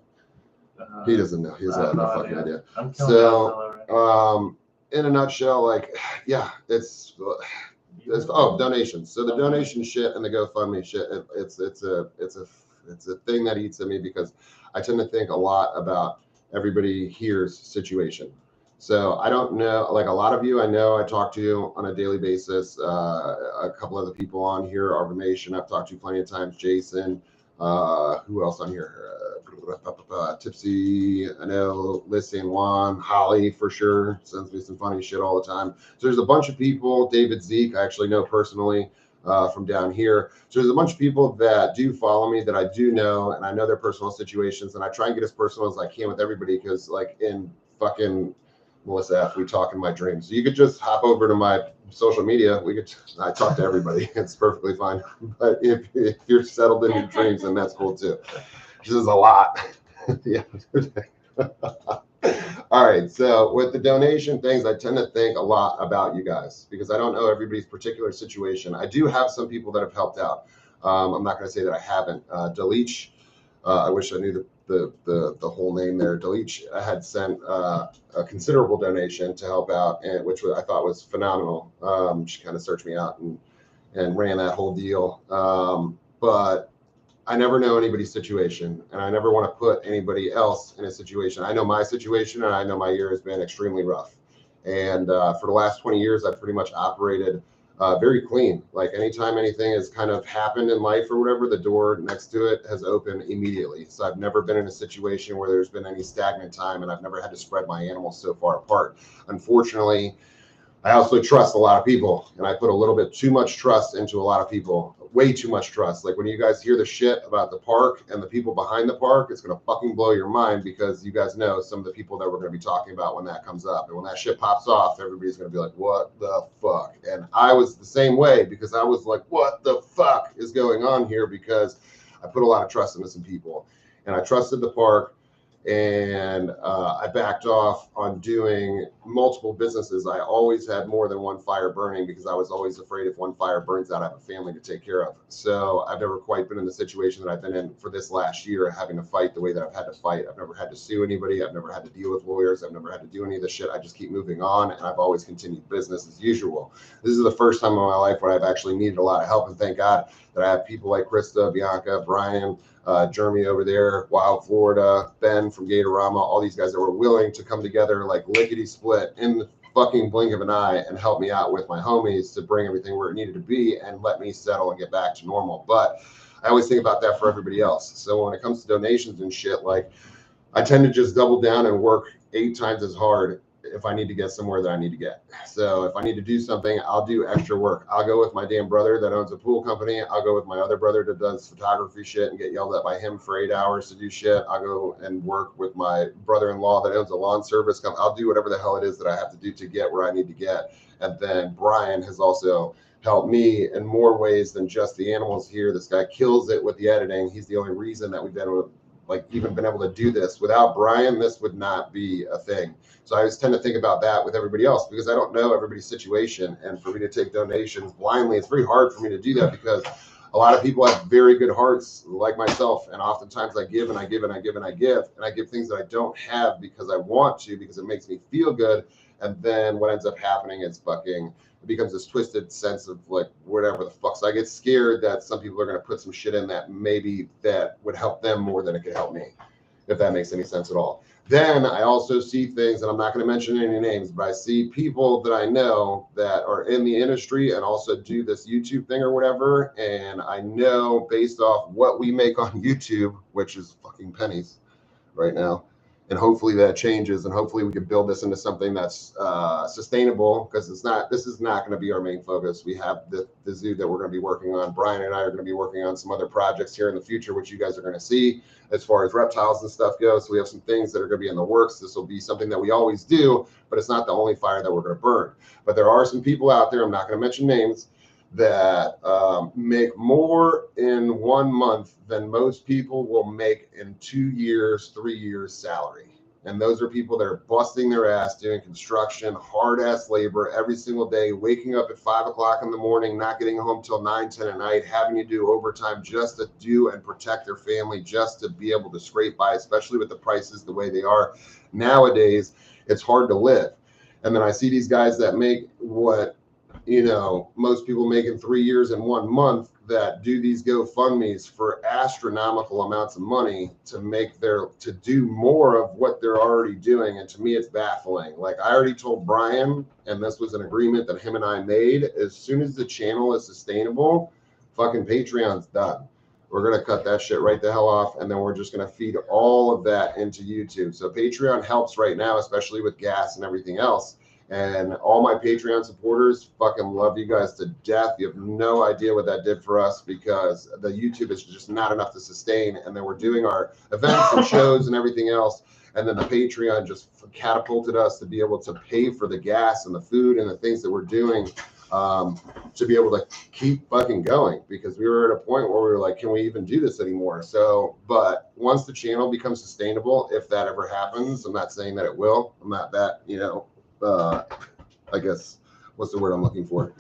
He doesn't know. He has no fucking idea. So, in a nutshell, like, yeah, it's donations. So the donation shit and the GoFundMe shit, it's a thing that eats at me because I tend to think a lot about everybody here's situation. So I don't know, like a lot of you, I know I talk to you on a daily basis. A couple of the people on here, Arvimation, I've talked to you plenty of times. Jason, who else on here? Tipsy, I know, Liz and Juan, Holly for sure, sends me some funny shit all the time. So there's a bunch of people. David Zeke, I actually know personally from down here. So there's a bunch of people that do follow me that I do know, and I know their personal situations, and I try and get as personal as I can with everybody because, like, in fucking Melissa F, we talk in my dreams. So you could just hop over to my social media. I talk to everybody. It's perfectly fine. But if you're settled in your dreams, then that's cool too. This is a lot. Yeah. All right. So with the donation things, I tend to think a lot about you guys because I don't know everybody's particular situation. I do have some people that have helped out. I'm not going to say that I haven't. Delich, I wish I knew the whole name there. Delich had sent a considerable donation to help out, and which I thought was phenomenal. She kind of searched me out and ran that whole deal. But I never know anybody's situation, and I never want to put anybody else in a situation. I know my situation, and I know my year has been extremely rough. And for the last 20 years, I've pretty much operated very clean. Like anytime anything has kind of happened in life or whatever, the door next to it has opened immediately. So I've never been in a situation where there's been any stagnant time, and I've never had to spread my animals so far apart. Unfortunately, I also trust a lot of people, and I put a little bit too much trust into a lot of people, way too much trust. Like when you guys hear the shit about the park and the people behind the park, it's going to fucking blow your mind because you guys know some of the people that we're going to be talking about when that comes up. And when that shit pops off, everybody's going to be like, what the fuck? And I was the same way because I was like, what the fuck is going on here? Because I put a lot of trust into some people, and I trusted the park. And I backed off on doing multiple businesses. I always had more than one fire burning because I was always afraid if one fire burns out, I have a family to take care of. So I've never quite been in the situation that I've been in for this last year, having to fight the way that I've had to fight. I've never had to sue anybody. I've never had to deal with lawyers. I've never had to do any of this shit. I just keep moving on, and I've always continued business as usual. This is the first time in my life where I've actually needed a lot of help, and thank God that I have people like Krista, Bianca, Brian, Jeremy over there, Wild Florida, Ben from Gatorama, all these guys that were willing to come together like lickety split in the fucking blink of an eye and help me out with my homies to bring everything where it needed to be and let me settle and get back to normal. But I always think about that for everybody else. So when it comes to donations and shit, like I tend to just double down and work 8 times as hard if I need to get somewhere that I need to get. So if I need to do something, I'll do extra work. I'll go with my damn brother that owns a pool company. I'll go with my other brother that does photography shit and get yelled at by him for 8 hours to do shit. I'll go and work with my brother-in-law that owns a lawn service company. I'll do whatever the hell it is that I have to do to get where I need to get. And then Brian has also helped me in more ways than just the animals here. This guy kills it with the editing. He's the only reason that we've been able to, like, even been able to do this. Without Brian, this would not be a thing. So I always tend to think about that with everybody else because I don't know everybody's situation. And for me to take donations blindly, it's very hard for me to do that because a lot of people have very good hearts like myself. And oftentimes I give and I give and I give and I give. And I give things that I don't have because I want to, because it makes me feel good. And then what ends up happening is it becomes this twisted sense of like whatever the fuck. So I get scared that some people are going to put some shit in that maybe that would help them more than it could help me, if that makes any sense at all. Then I also see things, and I'm not going to mention any names, but I see people that I know that are in the industry and also do this YouTube thing or whatever. And I know based off what we make on YouTube, which is fucking pennies right now, and hopefully that changes, and hopefully we can build this into something that's sustainable, because this is not going to be our main focus. We have the zoo that we're going to be working on. Brian and I are going to be working on some other projects here in the future, which you guys are going to see as far as reptiles and stuff goes. So we have some things that are going to be in the works. This will be something that we always do, but it's not the only fire that we're going to burn. But there are some people out there, I'm not going to mention names, that make more in 1 month than most people will make in 2 years, 3 years salary. And those are people that are busting their ass doing construction, hard ass labor every single day, waking up at 5 o'clock in the morning, not getting home till 9, 10 at night, having to do overtime just to do and protect their family, just to be able to scrape by, especially with the prices the way they are nowadays. It's hard to live. And then I see these guys that make what, most people make in 3 years in 1 month, that do these GoFundMes for astronomical amounts of money to do more of what they're already doing. And to me, it's baffling. Like I already told Brian, and this was an agreement that him and I made, as soon as the channel is sustainable, fucking Patreon's done. We're going to cut that shit right the hell off. And then we're just going to feed all of that into YouTube. So Patreon helps right now, especially with gas and everything else. And all my Patreon supporters, fucking love you guys to death. You have no idea what that did for us, because the YouTube is just not enough to sustain. And then we're doing our events and shows and everything else. And then the Patreon just catapulted us to be able to pay for the gas and the food and the things that we're doing, to be able to keep fucking going, because we were at a point where we were like, can we even do this anymore? So, but once the channel becomes sustainable, if that ever happens, I'm not saying that it will. I'm not that, I guess, what's the word I'm looking for?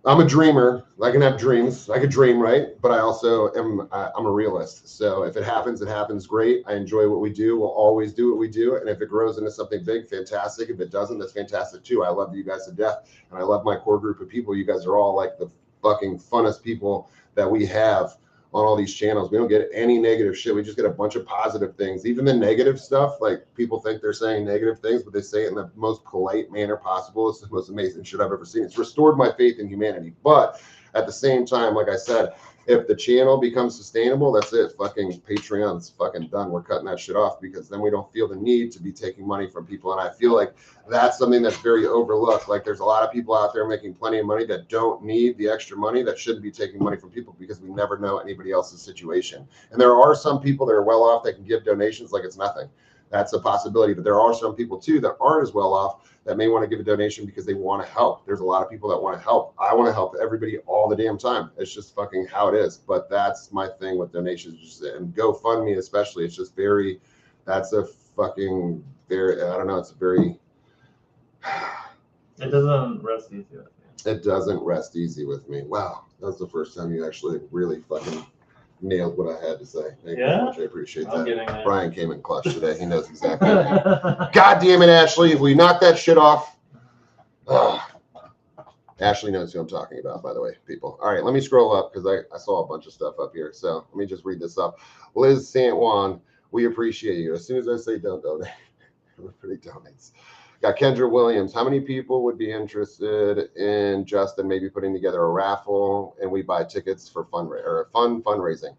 I'm a dreamer. I can have dreams. I could dream, right? But I also I'm a realist. So if it happens, it happens. Great. I enjoy what we do. We'll always do what we do. And if it grows into something big, fantastic. If it doesn't, that's fantastic too. I love you guys to death. And I love my core group of people. You guys are all like the fucking funnest people that we have on all these channels. We don't get any negative shit. We just get a bunch of positive things. Even the negative stuff, like people think they're saying negative things, but they say it in the most polite manner possible. It's the most amazing shit I've ever seen. It's restored my faith in humanity. But at the same time, like I said, if the channel becomes sustainable, that's it. Fucking Patreon's fucking done. We're cutting that shit off, because then we don't feel the need to be taking money from people. And I feel like that's something that's very overlooked. Like there's a lot of people out there making plenty of money that don't need the extra money, that shouldn't be taking money from people, because we never know anybody else's situation. And there are some people that are well off that can give donations like it's nothing. That's a possibility. But there are some people too that aren't as well off that may want to give a donation because they want to help. There's a lot of people that want to help. I want to help everybody all the damn time. It's just fucking how it is. But that's my thing with donations, and GoFundMe especially. It's just that's a fucking very, I don't know. It's a very, it doesn't rest easy with me. It doesn't rest easy with me. Wow. That's the first time you actually really fucking nailed what I had to say. Thank you very much. I appreciate that. Brian came in clutch today. He knows exactly. God damn it, Ashley. If we knock that shit off. Ashley knows who I'm talking about, by the way, people. All right, let me scroll up because I saw a bunch of stuff up here. So let me just read this up. Liz Sant Juan, we appreciate you. As soon as I say don't donate, everybody donates. Got Kendra Williams. How many people would be interested in Justin maybe putting together a raffle and we buy tickets for fundraising?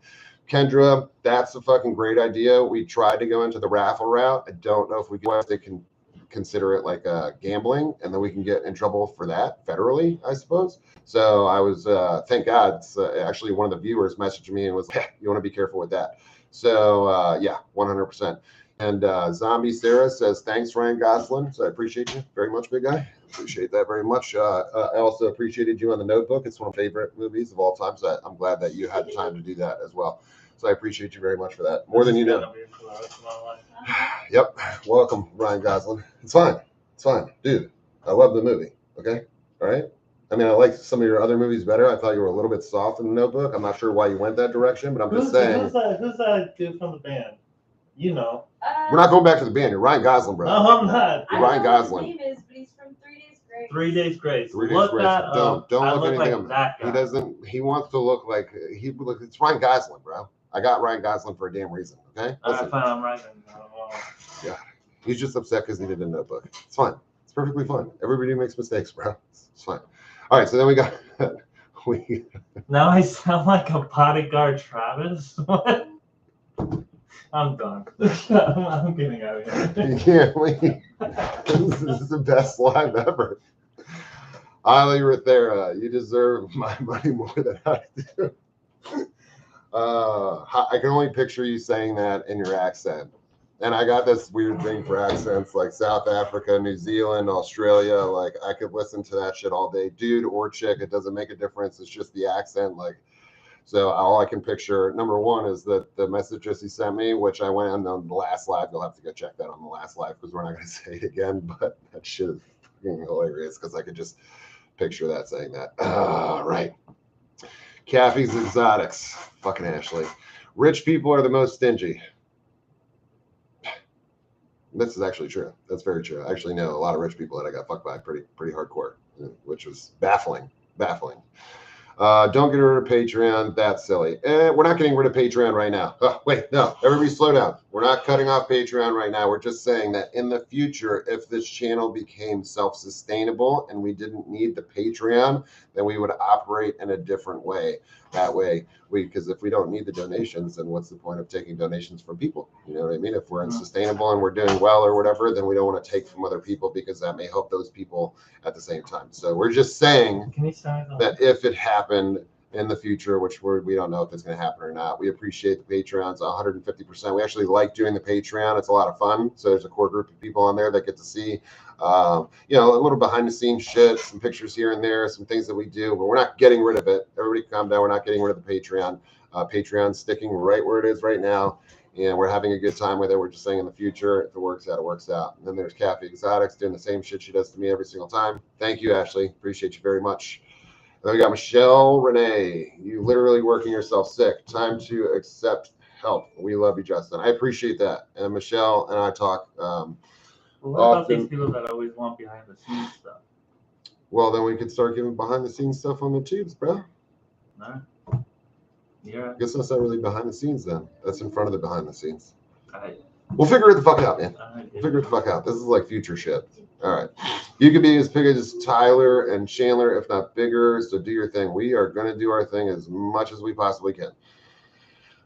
Kendra, that's a fucking great idea. We tried to go into the raffle route. I don't know if they can consider it like gambling, and then we can get in trouble for that federally, I suppose. So I was, thank God, actually one of the viewers messaged me and was, hey, you want to be careful with that. So yeah, 100%. And Zombie Sarah says, thanks, Ryan Gosling. So I appreciate you very much, big guy. Appreciate that very much. I also appreciated you on The Notebook. It's one of my favorite movies of all time. So I'm glad that you had the time to do that as well. So I appreciate you very much for that. More than you know. Yep. Welcome, Ryan Gosling. It's fine. It's fine. Dude, I love the movie. Okay? All right? I mean, I like some of your other movies better. I thought you were a little bit soft in The Notebook. I'm not sure why you went that direction, but I'm just saying. Who's that dude from the band? You know. We're not going back to the band. You're Ryan Gosling, bro. No, I'm not. You're Ryan Gosling. His name is, but he's from 3 Days Grace. 3 Days Grace. 3 Days Look Grace. that up. Don't look look anything like up. that guy. He doesn't. He wants to look like it's Ryan Gosling, bro. I got Ryan Gosling for a damn reason. Okay. Alright, fine. I'm right. Yeah. He's just upset because he did a Notebook. It's fine. It's perfectly fine. Everybody makes mistakes, bro. It's fine. All right. So then we got. Now I sound like a bodyguard Travis. What? I'm done. I'm getting out of here. You can't leave. This is the best live ever. Ali Rithera, you deserve my money more than I do. I can only picture you saying that in your accent. And I got this weird thing for accents like South Africa, New Zealand, Australia. Like I could listen to that shit all day. Dude or chick, it doesn't make a difference. It's just the accent. Like, so all I can picture, number one, is that the message he sent me, which I went on the last live. You'll have to go check that on the last live because we're not going to say it again. But that shit is fucking hilarious because I could just picture that saying that. Right. Caffey's Exotics. Fucking Ashley. Rich people are the most stingy. This is actually true. That's very true. I actually know a lot of rich people that I got fucked by pretty hardcore, which was baffling. Don't get rid of Patreon. That's silly. We're not getting rid of Patreon right now. Oh, wait, no. Everybody slow down. We're not cutting off Patreon right now. We're just saying that in the future, if this channel became self-sustainable and we didn't need the Patreon, then we would operate in a different way. That way, because if we don't need the donations, then what's the point of taking donations from people? You know what I mean? If we're unsustainable and we're doing well or whatever, then we don't want to take from other people because that may help those people at the same time. So we're just saying that if it happened in the future, which we don't know if it's going to happen or not, we appreciate the Patreons 150%. We actually like doing the Patreon. It's a lot of fun. So there's a core group of people on there that get to see a little behind the scenes shit, some pictures here and there, some things that we do, but we're not getting rid of it. Everybody calm down. We're not getting rid of the Patreon. Patreon's sticking right where it is right now, and we're having a good time with it. We're just saying in the future, if it works out, it works out. And then there's Cafe Exotics doing the same shit she does to me every single time. Thank you, Ashley. Appreciate you very much. Then we got Michelle Renee. You literally working yourself sick. Time to accept help. We love you, Justin. I appreciate that. And Michelle and I talk what about these people that always want behind the scenes stuff? Well, then we could start giving behind the scenes stuff on the tubes, bro. No. Yeah. I guess that's not really behind the scenes then. That's in front of the behind the scenes. We'll figure it the fuck out, man. We'll figure it the fuck out. This is like future shit. All right. You can be as big as Tyler and Chandler, if not bigger. So do your thing. We are going to do our thing as much as we possibly can.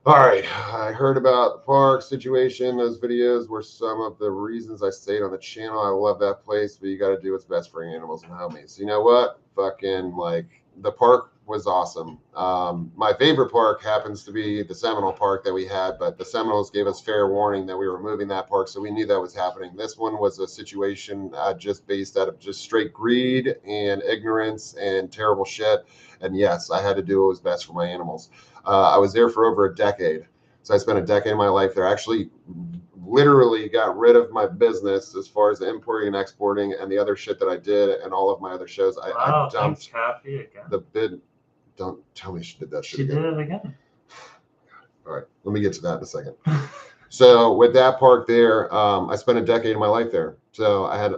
All right. I heard about the park situation. Those videos were some of the reasons I stayed on the channel. I love that place, but you got to do what's best for animals and homies. You know what? Fucking like the park was awesome. My favorite park happens to be the Seminole Park that we had, but the Seminoles gave us fair warning that we were moving that park, so we knew that was happening. This one was a situation just based out of just straight greed and ignorance and terrible shit. And yes, I had to do what was best for my animals. I was there for over a decade. So I spent a decade of my life there. I actually literally got rid of my business as far as importing and exporting and the other shit that I did and all of my other shows. I dumped the bid. Don't tell me she did that shit again. She did it again. All right. Let me get to that in a second. So with that park there, I spent a decade of my life there. So I had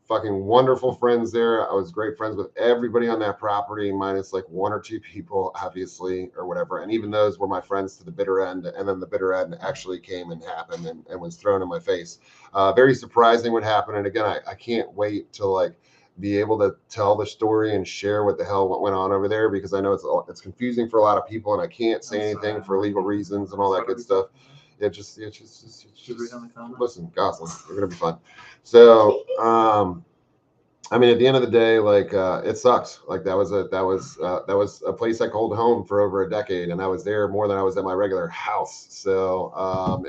fucking wonderful friends there. I was great friends with everybody on that property, minus like 1 or 2 people, obviously, or whatever. And even those were my friends to the bitter end. And then the bitter end actually came and happened and was thrown in my face. Very surprising what happened. And again, I can't wait to like be able to tell the story and share what the hell went on over there, because I know it's confusing for a lot of people, and I can't say anything for legal reasons and all that good stuff. It's just listen, Gosling, you're gonna be fun. So, I mean, at the end of the day, like, it sucks. Like that was a place I called home for over a decade, and I was there more than I was at my regular house. So,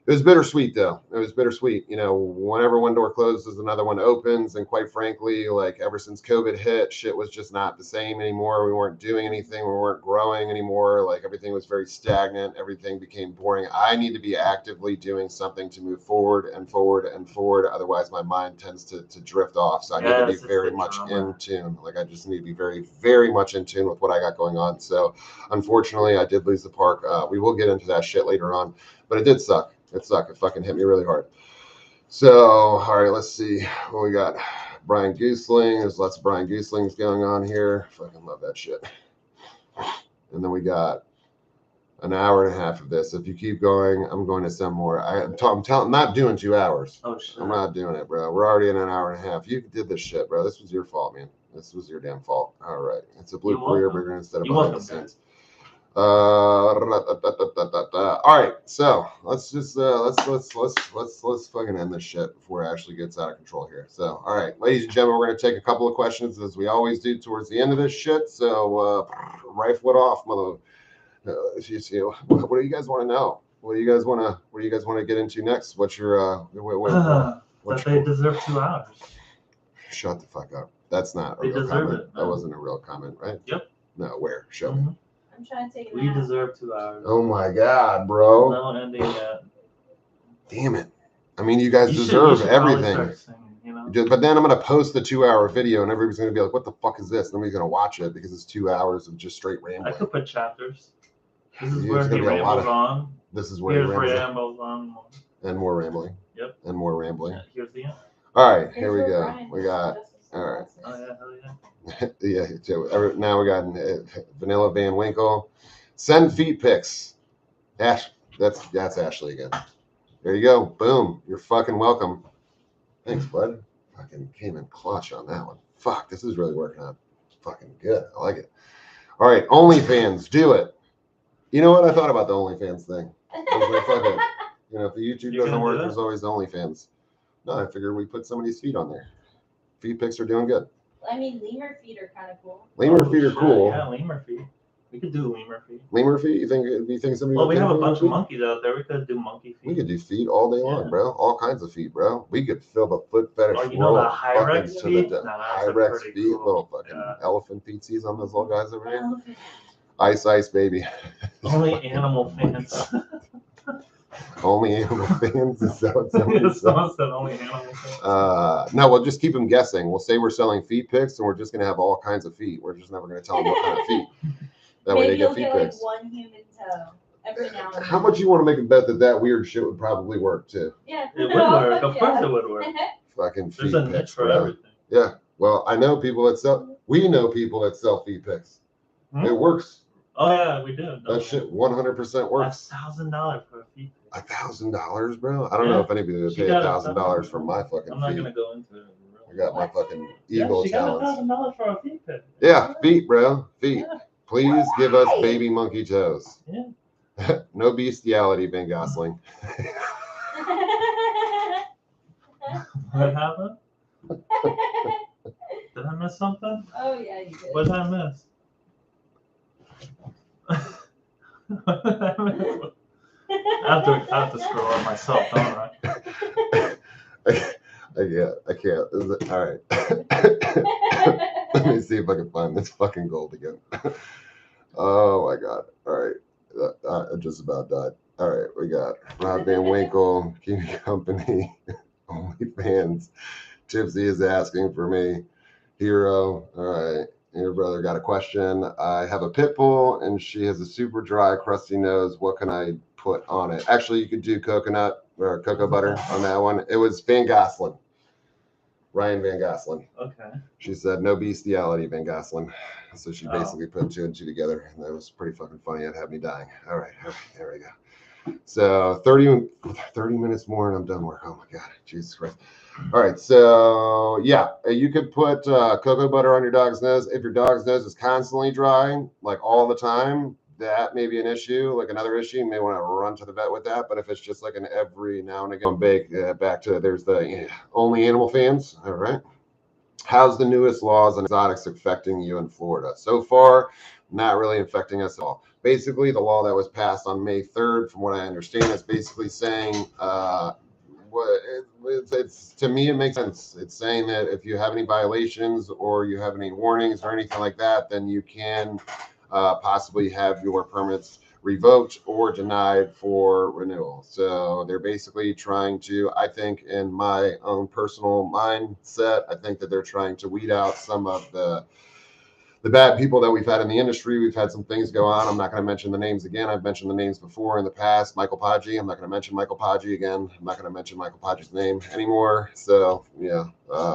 it was bittersweet, though. It was bittersweet. You know, whenever one door closes, another one opens. And quite frankly, like ever since COVID hit, shit was just not the same anymore. We weren't doing anything. We weren't growing anymore. Like everything was very stagnant. Everything became boring. I need to be actively doing something to move forward and forward and forward. Otherwise, my mind tends to drift off. So I need to be very much in tune. Like I just need to be very, very much in tune with what I got going on. So unfortunately, I did lose the park. We will get into that shit later on, but it did suck. It sucked. It fucking hit me really hard. So, all right, let's see what we got. Brian Goosling. There's lots of Brian Gooslings going on here. Fucking love that shit. And then we got an hour and a half of this. If you keep going, I'm going to send more. I'm not doing 2 hours. Oh shit. I'm not doing it, bro. We're already in an hour and a half. You did this shit, bro. This was your fault, man. This was your damn fault. All right. It's a blue career bigger instead of behind the scenes. All right, so let's just let's fucking end this shit before it actually gets out of control here. So, all right, ladies and gentlemen, we're gonna take a couple of questions as we always do towards the end of this shit. So, rifle it off, mother. What do you guys want to know? What do you guys want to get into next? What's your that they deserve 2 hours. Shut the fuck up. That's not a they real deserve comment. It. No. That wasn't a real comment, right? Yep. No, where? Show me. I'm trying to take it. We deserve 2 hours. Oh my god, bro. No ending yet. Damn it. I mean, you guys deserve everything. Singing, you know? But then I'm going to post the 2 hour video and everybody's going to be like, what the fuck is this? Nobody's going to watch it because it's 2 hours of just straight rambling. I could put chapters. This is where he rambles on. This is where he rambles on more. And more rambling. Yep. And more rambling. Yeah, here's the end. All right, here we go. Brian. We got, all right. Oh, yeah, hell yeah. Yeah, so now we got Vanilla Van Winkle. Send feet pics. Ash, that's Ashley again. There you go. Boom. You're fucking welcome. Thanks, bud. Fucking came in clutch on that one. Fuck, this is really working out fucking good. I like it. All right, OnlyFans, do it. You know what? I thought about the OnlyFans thing. I was like, fuck it. You know, if the YouTube doesn't work, there's always the OnlyFans. No, I figured we put somebody's feet on there. Feet pics are doing good. I mean, lemur feet are kind of cool. Lemur feet are cool. Yeah, lemur feet. We could do lemur feet. Lemur feet? You think somebody? Well, we have a bunch of monkeys out there. We could do monkey feet. We could do feet all day long, bro. All kinds of feet, bro. We could fill the foot fetish world the Hyrex feet? The Hyrex feet, cool. Little fucking elephant feetsies on those little guys over here. Ice, baby. Only animal fans. Only animal fans? Is that what someone said? Only animal fans. No, we'll just keep them guessing. We'll say we're selling feet pics, and we're just going to have all kinds of feet. We're just never going to tell them what kind of feet. That way they get feet pics. Like one human toe every now and then. How much you want to make a bet that weird shit would probably work, too? Yeah. It would work. Of course it would work. Fucking feet There's a niche for everything. Yeah. Well, I know people that sell. We know people that sell feet pics. It works. Oh yeah, we do. That shit 100% works. $1,000 for a feet pic. $1,000, bro. I don't know if anybody would pay $1,000 for my fucking feet. I'm not gonna go into it. I got my fucking eagle talents. She got $1,000 for a feet pic. Yeah, feet, bro. Feet. Yeah. Please give us baby monkey toes. Yeah. No bestiality, Ben Gosling. What happened? Did I miss something? Oh yeah, you did. What did I miss? I have to scroll on myself, don't I? I can't. All right. Let me see if I can find this fucking gold again. Oh my god. All right. I just about died. All right. We got Rob Van Winkle, Keeping Company, OnlyFans. Tipsy is asking for me. Hero. All right. Your brother got a question. I have a pit bull and she has a super dry, crusty nose. What can I put on it? Actually, you could do coconut or cocoa butter on that one. It was Van Gosling. Ryan Van Gosselin. Okay. She said, no bestiality, Van Gosselin. So she basically put 2 and 2 together. And that was pretty fucking funny. It had me dying. All right. There we go. So 30 minutes more and I'm done work. Oh my God. Jesus Christ. All right. So yeah, you could put cocoa butter on your dog's nose. If your dog's nose is constantly dry, like all the time, that may be an issue. Like another issue, you may want to run to the vet with that. But if it's just like an every now and again, back to there's the only animal fans. All right. How's the newest laws on exotics affecting you in Florida? So far, not really affecting us at all. Basically, the law that was passed on May 3rd, from what I understand, is basically saying, it's to me, it makes sense. It's saying that if you have any violations or you have any warnings or anything like that, then you can possibly have your permits revoked or denied for renewal. So they're basically trying to, I think, in my own personal mindset, I think that they're trying to weed out some of the bad people that we've had in the industry. We've had some things go on. I'm not going to mention the names again. I've mentioned the names before in the past. Michael Paggi. I'm not going to mention Michael Paggi again. I'm not going to mention Michael Paggi's name anymore. So yeah,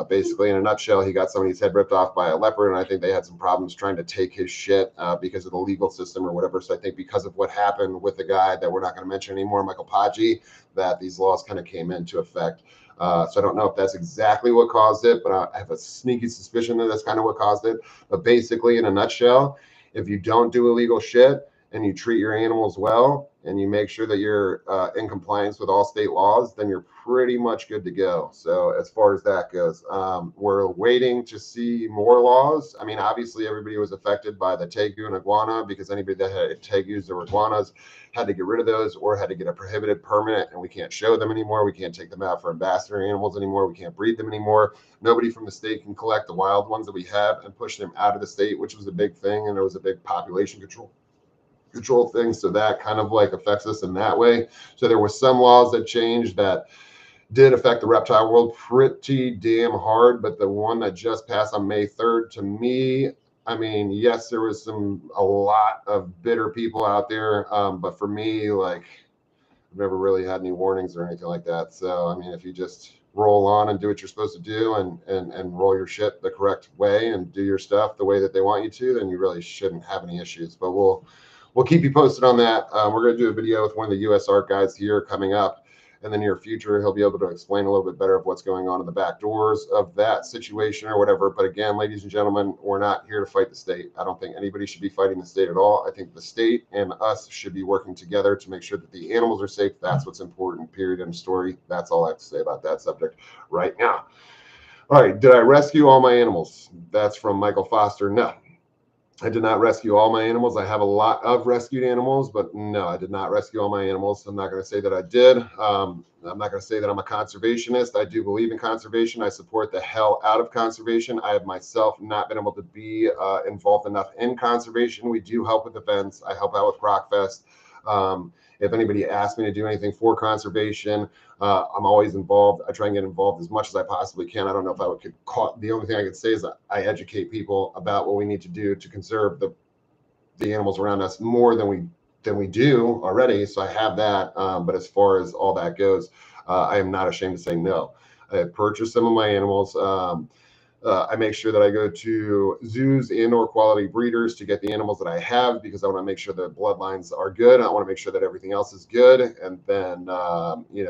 basically in a nutshell, he got somebody's head ripped off by a leopard, and I think they had some problems trying to take his shit because of the legal system or whatever. So I think because of what happened with the guy that we're not going to mention anymore, Michael Paggi, that these laws kind of came into effect. So I don't know if that's exactly what caused it, but I have a sneaky suspicion that that's kind of what caused it. But basically, in a nutshell, if you don't do illegal shit and you treat your animals well and you make sure that you're in compliance with all state laws, then you're pretty much good to go. So as far as that goes, we're waiting to see more laws. I mean, obviously, everybody was affected by the tegu and iguana because anybody that had tegus or iguanas had to get rid of those or had to get a prohibited permit, and we can't show them anymore. We can't take them out for ambassador animals anymore. We can't breed them anymore. Nobody from the state can collect the wild ones that we have and push them out of the state, which was a big thing. And there was a big population control thing. So that kind of like affects us in that way. So there were some laws that changed that did affect the reptile world pretty damn hard. But the one that just passed on May 3rd, to me, I mean, yes, there was a lot of bitter people out there. But for me, like, I've never really had any warnings or anything like that. So, I mean, if you just roll on and do what you're supposed to do and roll your shit the correct way and do your stuff the way that they want you to, then you really shouldn't have any issues. But we'll keep you posted on that. We're going to do a video with one of the U.S. art guys here coming up in the near future. He'll be able to explain a little bit better of what's going on in the back doors of that situation or whatever. But again, ladies and gentlemen, we're not here to fight the state. I don't think anybody should be fighting the state at all. I think the state and us should be working together to make sure that the animals are safe. That's what's important, period, end of story. That's all I have to say about that subject right now. All right, did I rescue all my animals? That's from Michael Foster. No. I did not rescue all my animals. I have a lot of rescued animals, but no, I did not rescue all my animals. I'm not going to say that I did. I'm not going to say that I'm a conservationist. I do believe in conservation. I support the hell out of conservation. I have myself not been able to be involved enough in conservation. We do help with events. I help out with Rockfest. If anybody asks me to do anything for conservation, I'm always involved. I try and get involved as much as I possibly can. I don't know if I could call. The only thing I could say is that I educate people about what we need to do to conserve the animals around us more than we do already. So I have that. But as far as all that goes, I am not ashamed to say no. I have purchased some of my animals. I make sure that I go to zoos and or quality breeders to get the animals that I have because I want to make sure the bloodlines are good. I want to make sure that everything else is good. And then,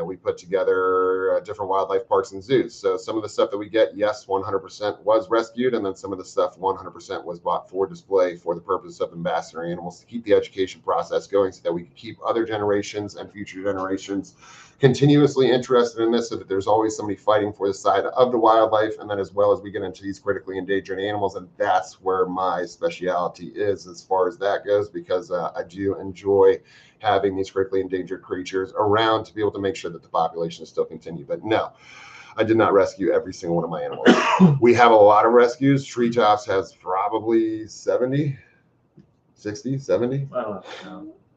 we put together different wildlife parks and zoos. So some of the stuff that we get, yes, 100% was rescued. And then some of the stuff 100% was bought for display for the purpose of ambassador animals to keep the education process going so that we can keep other generations and future generations continuously interested in this so that there's always somebody fighting for the side of the wildlife. And then as well as we get into these critically endangered animals, and that's where my specialty is as far as that goes, because I do enjoy having these critically endangered creatures around to be able to make sure that the population is still continued. But no, I did not rescue every single one of my animals. We have a lot of rescues. Treetops has probably 70, 60, 70.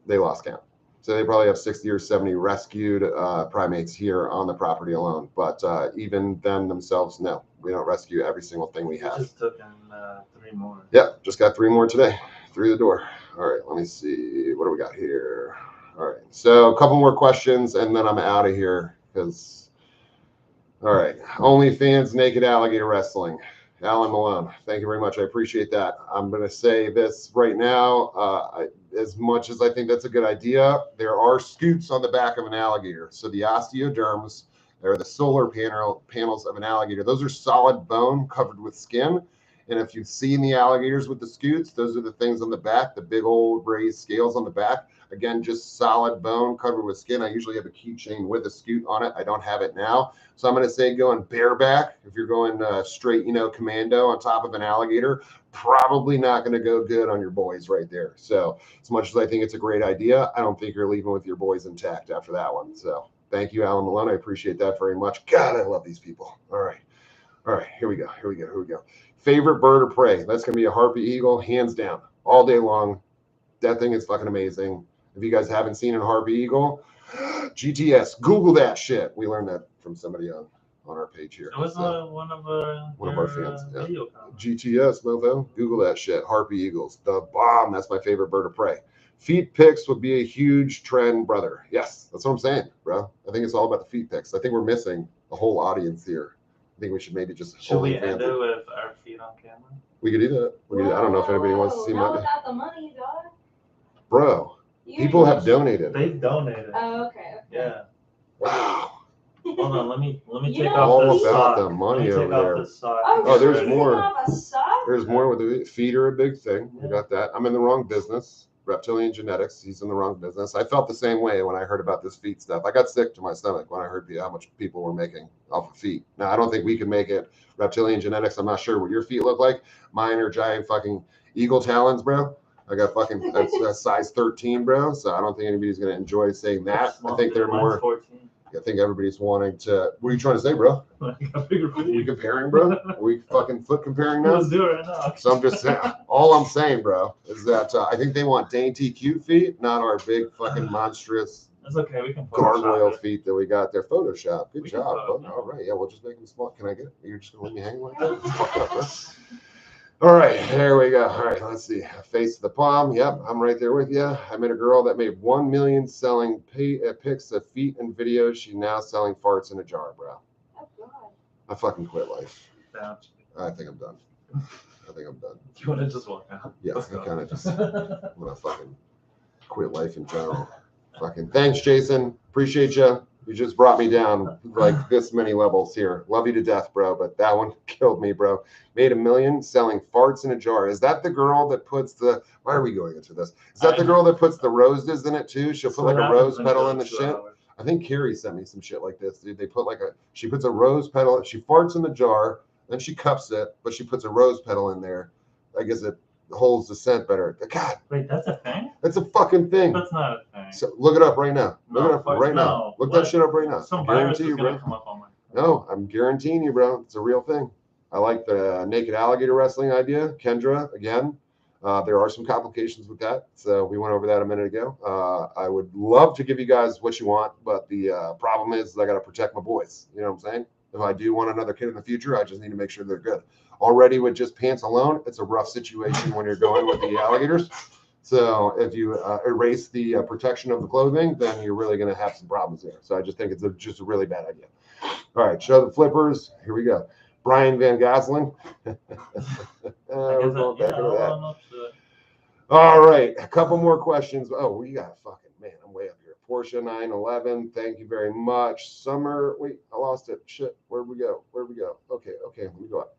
They lost count. So they probably have 60 or 70 rescued primates here on the property alone. But even them themselves, no, we don't rescue every single thing we have. Just took in 3 more. Yep, just got 3 more today through the door. All right, let me see. What do we got here? All right, so a couple more questions, and then I'm out of here because All right. OnlyFans naked alligator wrestling. Alan Malone, thank you very much. I appreciate that. I'm going to say this right now. As much as I think that's a good idea, there are scutes on the back of an alligator. So the osteoderms, or the solar panels of an alligator, those are solid bone covered with skin. And if you've seen the alligators with the scutes, those are the things on the back, the big old raised scales on the back. Again, just solid bone covered with skin. I usually have a keychain with a scute on it. I don't have it now. So I'm going to say going bareback. If you're going straight, commando on top of an alligator, probably not going to go good on your boys right there. So as much as I think it's a great idea, I don't think you're leaving with your boys intact after that one. So thank you, Alan Malone. I appreciate that very much. God, I love these people. All right. Here we go. Favorite bird of prey. That's going to be a harpy eagle, hands down, all day long. That thing is fucking amazing. If you guys haven't seen a harpy eagle, GTS, Google that shit. We learned that from somebody on our page here. It was one of our fans. Video GTS, mofo. Google that shit. Harpy eagles, the bomb. That's my favorite bird of prey. Feet pics would be a huge trend, brother. Yes, that's what I'm saying, bro. I think it's all about the feet pics. I think we're missing the whole audience here. I think we should maybe just. Should we end it with our feet on camera? We could do that. I don't know if anybody wants to see my. Without the money, dog. Bro, people have donated. They've donated. Oh, okay. Yeah. Wow. Hold on, let me take off all this about sock. the money over there. Oh, there's more. Sock? There's more with the feet are a big thing. We got that. I'm in the wrong business. Reptilian genetics. He's in the wrong business. I felt the same way when I heard about this feet stuff. I got sick to my stomach when I heard how much people were making off of feet. Now, I don't think we can make it. Reptilian genetics. I'm not sure what your feet look like. Mine are giant fucking eagle talons, bro. I got fucking that's size 13, bro. So I don't think anybody's gonna enjoy saying that. I think they're more. 14. I think everybody's wanting to. What are you trying to say, bro? Are we comparing, bro? Are we fucking foot comparing now? Let's do it right now. So I'm just saying. All I'm saying, bro, is that I think they want dainty, cute feet, not our big fucking monstrous. That's okay. We can gargoyle feet that we got there. Photoshop. Good job. All right. Yeah, we'll just make them small. Can I get it? You're just gonna let me hang like that? Fuck up, bro. All right, there we go. All right, let's see. Face of the palm. Yep, I'm right there with you. I met a girl that made 1 million selling pics of feet and videos. She's now selling farts in a jar, bro. Oh, God. I fucking quit life. Yeah. I think I'm done. You want to just walk out? Yeah, I kind of just want to fucking quit life in general. Fucking thanks, Jason. Appreciate you. You just brought me down like this many levels here. Love you to death, bro. But that one killed me, bro. Made 1 million selling farts in a jar. Is that the girl that puts the? Why are we going into this? Is that the girl that puts the roses in it too? She'll put like a rose petal in the shit. I think Carrie sent me some shit like this, dude. They put she puts a rose petal. She farts in the jar, then she cups it, but she puts a rose petal in there. I guess it holds the scent better. God. Wait, that's a thing? That's a fucking thing. That's not a thing. So look it up right now. Look it up right now. Look that shit up right now. Some virus is gonna come up on my. No, I'm guaranteeing you, bro. It's a real thing. I like the naked alligator wrestling idea. Kendra, again, there are some complications with that. So we went over that a minute ago. I would love to give you guys what you want, but the problem is I got to protect my boys. You know what I'm saying? If I do want another kid in the future, I just need to make sure they're good. Already with just pants alone, it's a rough situation when you're going with the alligators. So if you erase the protection of the clothing, then you're really going to have some problems there. So I just think it's just a really bad idea. All right, show the flippers. Here we go. Brian Van Gosling. We're going back into that. All right, a couple more questions. Oh, we got fucking, man, I'm way up here. Porsche 911, thank you very much. Summer, wait, I lost it. Shit, where'd we go? Okay, let me go up.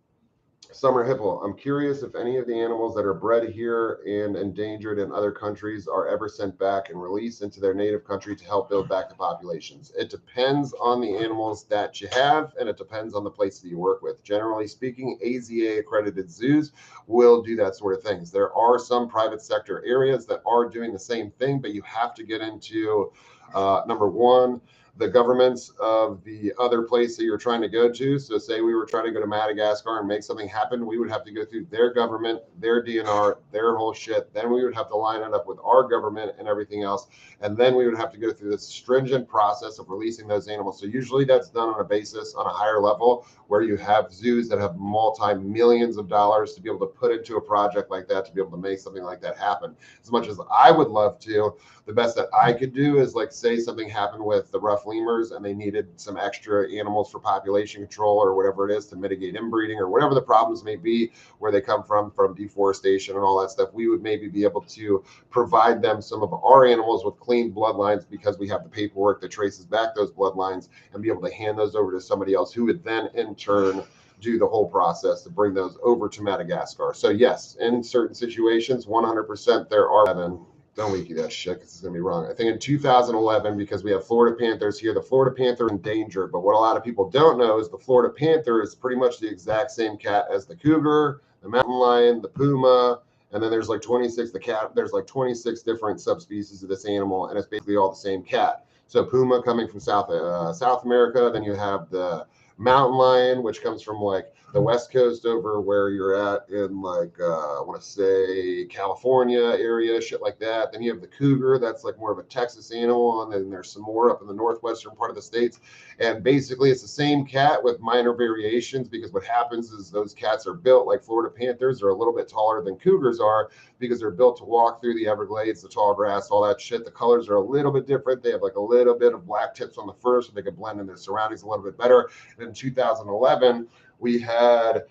Summer Hippo, I'm curious if any of the animals that are bred here and endangered in other countries are ever sent back and released into their native country to help build back the populations. It depends on the animals that you have, and it depends on the place that you work with. Generally speaking, AZA accredited zoos will do that sort of things. There are some private sector areas that are doing the same thing, but you have to get into, number one, the governments of the other place that you're trying to go to. So say we were trying to go to Madagascar and make something happen, we would have to go through their government, their DNR, their whole shit. Then we would have to line it up with our government and everything else. And then we would have to go through this stringent process of releasing those animals. So usually that's done on a basis on a higher level where you have zoos that have multi-millions of dollars to be able to put into a project like that, to be able to make something like that happen. As much as I would love to, the best that I could do is like say something happened with the rough enough lemurs and they needed some extra animals for population control or whatever it is to mitigate inbreeding or whatever the problems may be where they come from deforestation and all that stuff, we would maybe be able to provide them some of our animals with clean bloodlines because we have the paperwork that traces back those bloodlines and be able to hand those over to somebody else who would then in turn do the whole process to bring those over to Madagascar. So yes, in certain situations, 100% there are 11. Don't leaky that shit because it's going to be wrong. I think in 2011, because we have Florida panthers here, the Florida panther endangered. But what a lot of people don't know is the Florida panther is pretty much the exact same cat as the cougar, the mountain lion, the puma, and then there's like 26, there's like 26 different subspecies of this animal, and it's basically all the same cat. So puma coming from South America, then you have the mountain lion, which comes from like the west coast over where you're at in like I want to say California area, shit like that. Then you have the cougar, that's like more of a Texas animal, and then there's some more up in the northwestern part of the states. And basically it's the same cat with minor variations, because what happens is those cats are built like Florida panthers are a little bit taller than cougars are, because they're built to walk through the Everglades, the tall grass, all that shit. The colors are a little bit different. They have like a little bit of black tips on the fur so they can blend in their surroundings a little bit better. And in 2011, we had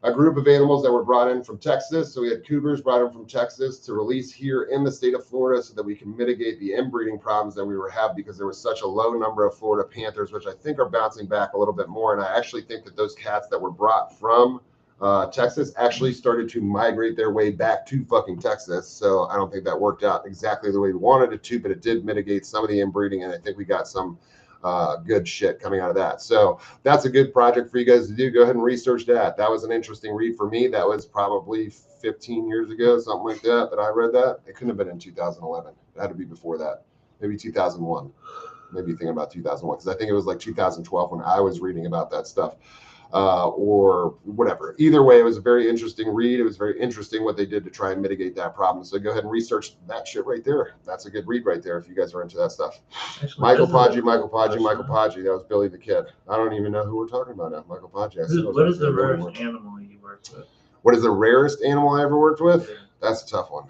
a group of animals that were brought in from Texas. So we had cougars brought in from Texas to release here in the state of Florida so that we can mitigate the inbreeding problems that we were having, because there was such a low number of Florida panthers, which I think are bouncing back a little bit more. And I actually think that those cats that were brought from Texas actually started to migrate their way back to fucking Texas. So I don't think that worked out exactly the way we wanted it to, but it did mitigate some of the inbreeding. And I think we got some good shit coming out of that. So that's a good project for you guys to do. Go ahead and research that. That was an interesting read for me. That was probably 15 years ago, something like that I read that. It couldn't have been in 2011. It had to be before that. Maybe 2001. Maybe thinking about 2001, because I think it was like 2012 when I was reading about that stuff. Or whatever. Either way, it was a very interesting read. It was very interesting what they did to try and mitigate that problem. So go ahead and research that shit right there. That's a good read right there if you guys are into that stuff. Actually, Michael Podgy. That was Billy the Kid. I don't even know who we're talking about now. Michael Podgy. What is the rarest animal you worked with? What is the rarest animal I ever worked with? Yeah. That's a tough one.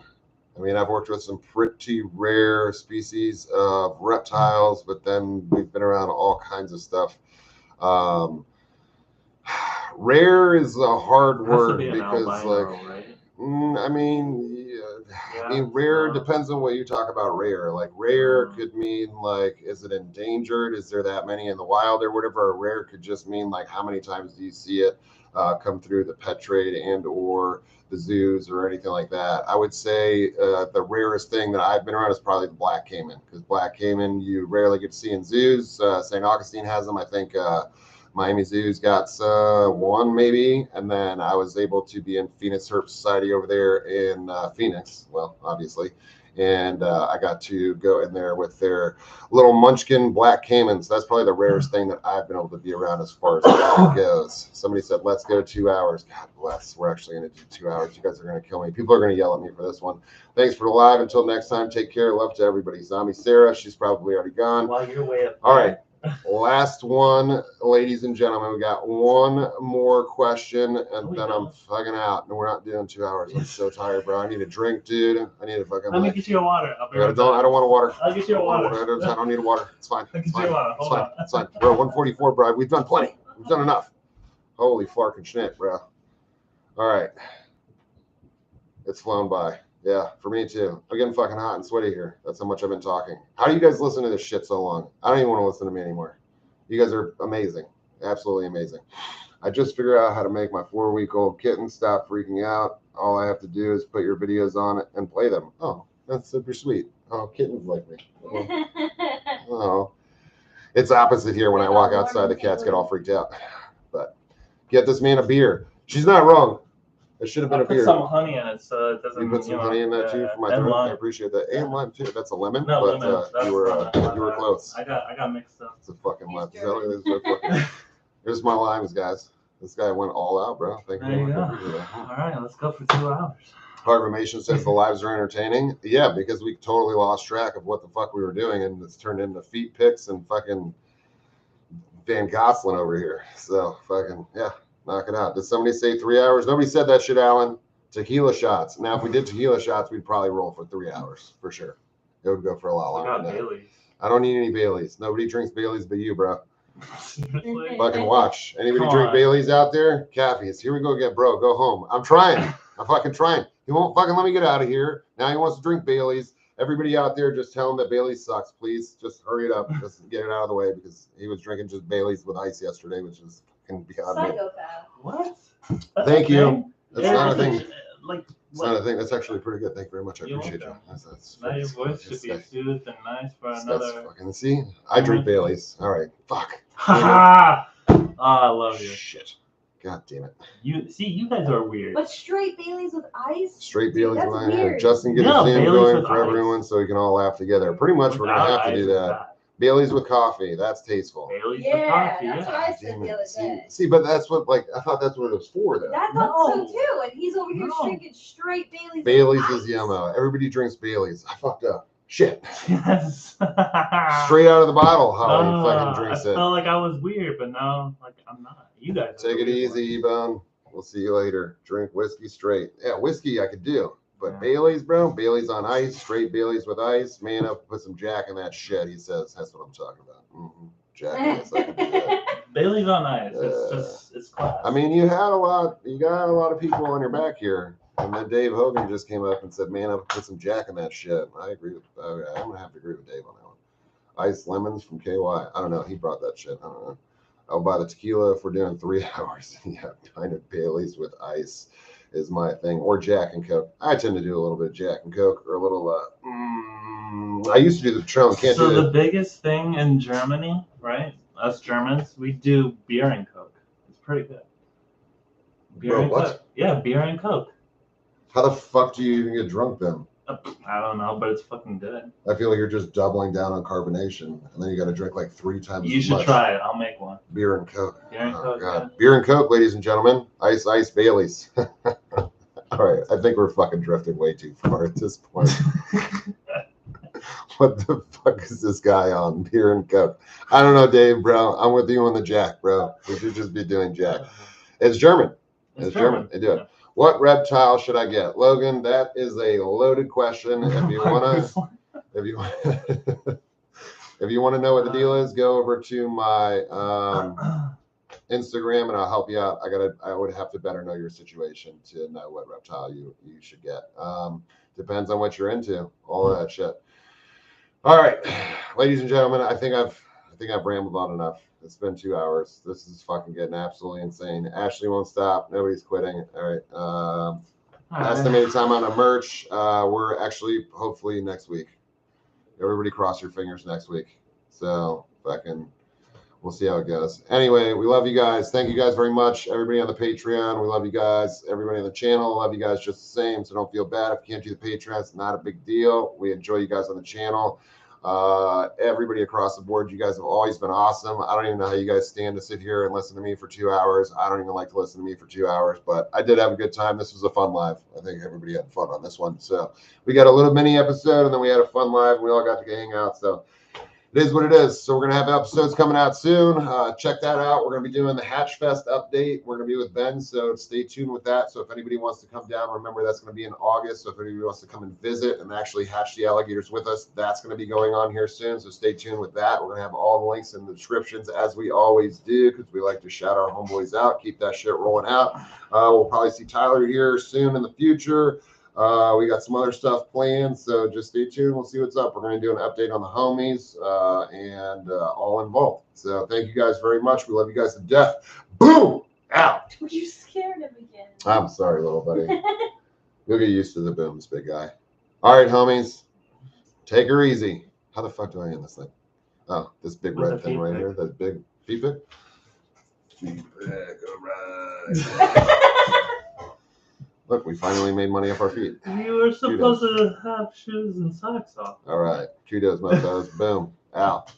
I mean, I've worked with some pretty rare species of reptiles, but then we've been around all kinds of stuff. Rare is a hard word because, like, right? I mean, rare depends on what you talk about. Rare, like rare could mean like, is it endangered? Is there that many in the wild or whatever? Rare could just mean like, how many times do you see it come through the pet trade and or the zoos or anything like that? I would say the rarest thing that I've been around is probably the black caiman, because black caiman you rarely get to see in zoos. St. Augustine has them, I think. Miami Zoo's got one maybe, and then I was able to be in Phoenix Herp Society over there in Phoenix, well, obviously, and I got to go in there with their little munchkin black caimans. That's probably the rarest thing that I've been able to be around as far as that goes. Somebody said, let's go 2 hours. God bless. We're actually going to do 2 hours. You guys are going to kill me. People are going to yell at me for this one. Thanks for the live. Until next time, take care. Love to everybody. Zombie Sarah, she's probably already gone. While you're way up. All right. Last one, ladies and gentlemen. We got one more question, and then I'm fucking out. And we're not doing 2 hours. I'm so tired, bro. I need a drink, dude. I need a fucking. Let me get you a water. I don't want a water. I'll get you a water. I don't need a water. It's fine. I'll get you a water. It's fine. It's fine. Bro, 144, bro. We've done plenty. We've done enough. Holy fucking shit, bro. All right. It's flown by. Yeah, for me too. I'm getting fucking hot and sweaty here. That's how much I've been talking. How do you guys listen to this shit so long? I don't even want to listen to me anymore. You guys are amazing. Absolutely amazing. I just figured out how to make my 4-week-old kitten stop freaking out. All I have to do is put your videos on it and play them. Oh, that's super sweet. Oh, kittens like me. Oh. It's opposite here. When I walk outside, the cats get all freaked out. But get this man a beer. She's not wrong. It should have been a beer. Put some honey in it so it doesn't. You put some honey in that too for my throat. I appreciate that. And lime too. That's a lemon. No, but lemon. You were close. I got mixed up. It's a fucking lime. Here's my limes, guys. This guy went all out, bro. Thank you. There you go. All right, let's go for 2 hours. Hardmation says the lives are entertaining. Yeah, because we totally lost track of what the fuck we were doing, and it's turned into feet pics and fucking Van Gosselin over here. So fucking yeah. Knock it out. Did somebody say 3 hours? Nobody said that shit, Alan. Tequila shots. Now, if we did tequila shots, we'd probably roll for 3 hours for sure. It would go for a lot longer than that. I don't need any Baileys. Nobody drinks Baileys but you, bro. Seriously? Fucking watch. Anybody Come drink on. Baileys out there? Caffees. Here we go again, bro. Go home. I'm trying. I'm fucking trying. He won't fucking let me get out of here. Now he wants to drink Baileys. Everybody out there, just tell him that Baileys sucks, please. Just hurry it up. Just get it out of the way because he was drinking just Baileys with ice yesterday, which is fucking beyond me. Psychopath. What? That's Thank a you. thing? That's Yeah, not a it's thing. Like, It's not a thing. That's actually pretty good. Thank you very much. I You're appreciate you. welcome. That's now your voice should be soothed and nice for That's another. fucking see. I drink Baileys. All right. Fuck. Ha! Oh, I love you. Shit. God damn it. You guys are weird. But straight Baileys with ice? Straight Dude, Baileys. that's Line. weird. Justin, get No, a jam Baileys going with for ice. everyone so we can all laugh together. Pretty much, we're gonna Without have to do ice, that. Baileys with coffee. That's tasteful. Baileys with Yeah, coffee. that's what Yeah. I said the other day. See, but that's what I thought that's what it was for though. I thought No. so too, and he's over here No. drinking straight Baileys. Baileys with is ice. yummo. Everybody drinks Baileys. I fucked up. Shit. Yes. Straight out of the bottle, Holly fucking drinks I it. felt like I was weird, but now like I'm not. You guys. are Take the it weird easy, E-Bone. We'll see you later. Drink whiskey straight. Yeah, whiskey I could do. But Yeah. Baileys, bro, Baileys on ice, straight Baileys with ice. Man up, put some Jack in that shit, he says. That's what I'm talking about. Jack in ice, I can do that. ones. Baileys on ice. It's class. I mean, you got a lot of people on your back here. And then Dave Hogan just came up and said, man up, put some Jack in that shit. I agree with, I'm going to have to agree with Dave on that one. Ice lemons from KY. I don't know. He brought that shit. I don't know. I'll buy the tequila if we're doing 3 hours. Yeah, kind of Baileys with ice is my thing, or Jack and Coke. I tend to do a little bit of Jack and Coke, or a little. I used to do the Patron. Can't so do the it. biggest thing in Germany, right? Us Germans, we do beer and Coke. It's pretty good. Beer Bro, and what? Coke. Yeah, beer and Coke. How the fuck do you even get drunk then? I don't know, but it's fucking good. I feel like you're just doubling down on carbonation, and then you got to drink like 3 times You as should much. try it. I'll make one. Beer and Coke. Beer and Coke. God. Yeah. Beer and Coke, ladies and gentlemen. Ice Baileys. All right, I think we're fucking drifting way too far at this point. What the fuck is this guy on? Beer and Coke. I don't know, Dave, bro. I'm with you on the Jack, bro. We should just be doing Jack. It's German. It's German. They do it. What reptile should I get, Logan? That is a loaded question. If you wanna, if you wanna know what the deal is, go over to my Instagram and I'll help you out. I would have to better know your situation to know what reptile you should get. Depends on what you're into. All of that shit. All right, ladies and gentlemen, I think I've rambled on enough. It's been 2 hours. This is fucking getting absolutely insane. Ashley won't stop. Nobody's quitting. All right. Estimated time on a merch. We're actually hopefully next week. Everybody cross your fingers next week. So we'll see how it goes. Anyway, we love you guys. Thank you guys very much. Everybody on the Patreon, we love you guys. Everybody on the channel, love you guys just the same. So don't feel bad if you can't do the Patreon. It's not a big deal. We enjoy you guys on the channel. Everybody across the board, you guys have always been awesome. I don't even know how you guys stand to sit here and listen to me for 2 hours. I don't even like to listen to me for 2 hours, but I did have a good time. This was a fun live. I think everybody had fun on this one. So we got a little mini episode and then we had a fun live and we all got to hang out. So it is what it is. So we're going to have episodes coming out soon. Check that out. We're going to be doing the Hatch Fest update. We're going to be with Ben, so stay tuned with that. So if anybody wants to come down, remember that's going to be in August. So if anybody wants to come and visit and actually hatch the alligators with us, that's going to be going on here soon. So stay tuned with that. We're going to have all the links in the descriptions as we always do because we like to shout our homeboys out, keep that shit rolling out. We'll probably see Tyler here soon in the future. We got some other stuff planned, so just stay tuned. We'll see what's up. We're going to do an update on the homies and all involved. So thank you guys very much. We love you guys to death. Boom! Out. You scared him again. I'm sorry, little buddy. You'll get used to the booms, big guy. All right, homies. Take her easy. How the fuck do I end this thing? Oh, this big red thing right here. That big feedback. Feedback, all right. Look, we finally made money off our feet. You were supposed to have shoes and socks off. All right. Kudos, mofos. Boom. Out.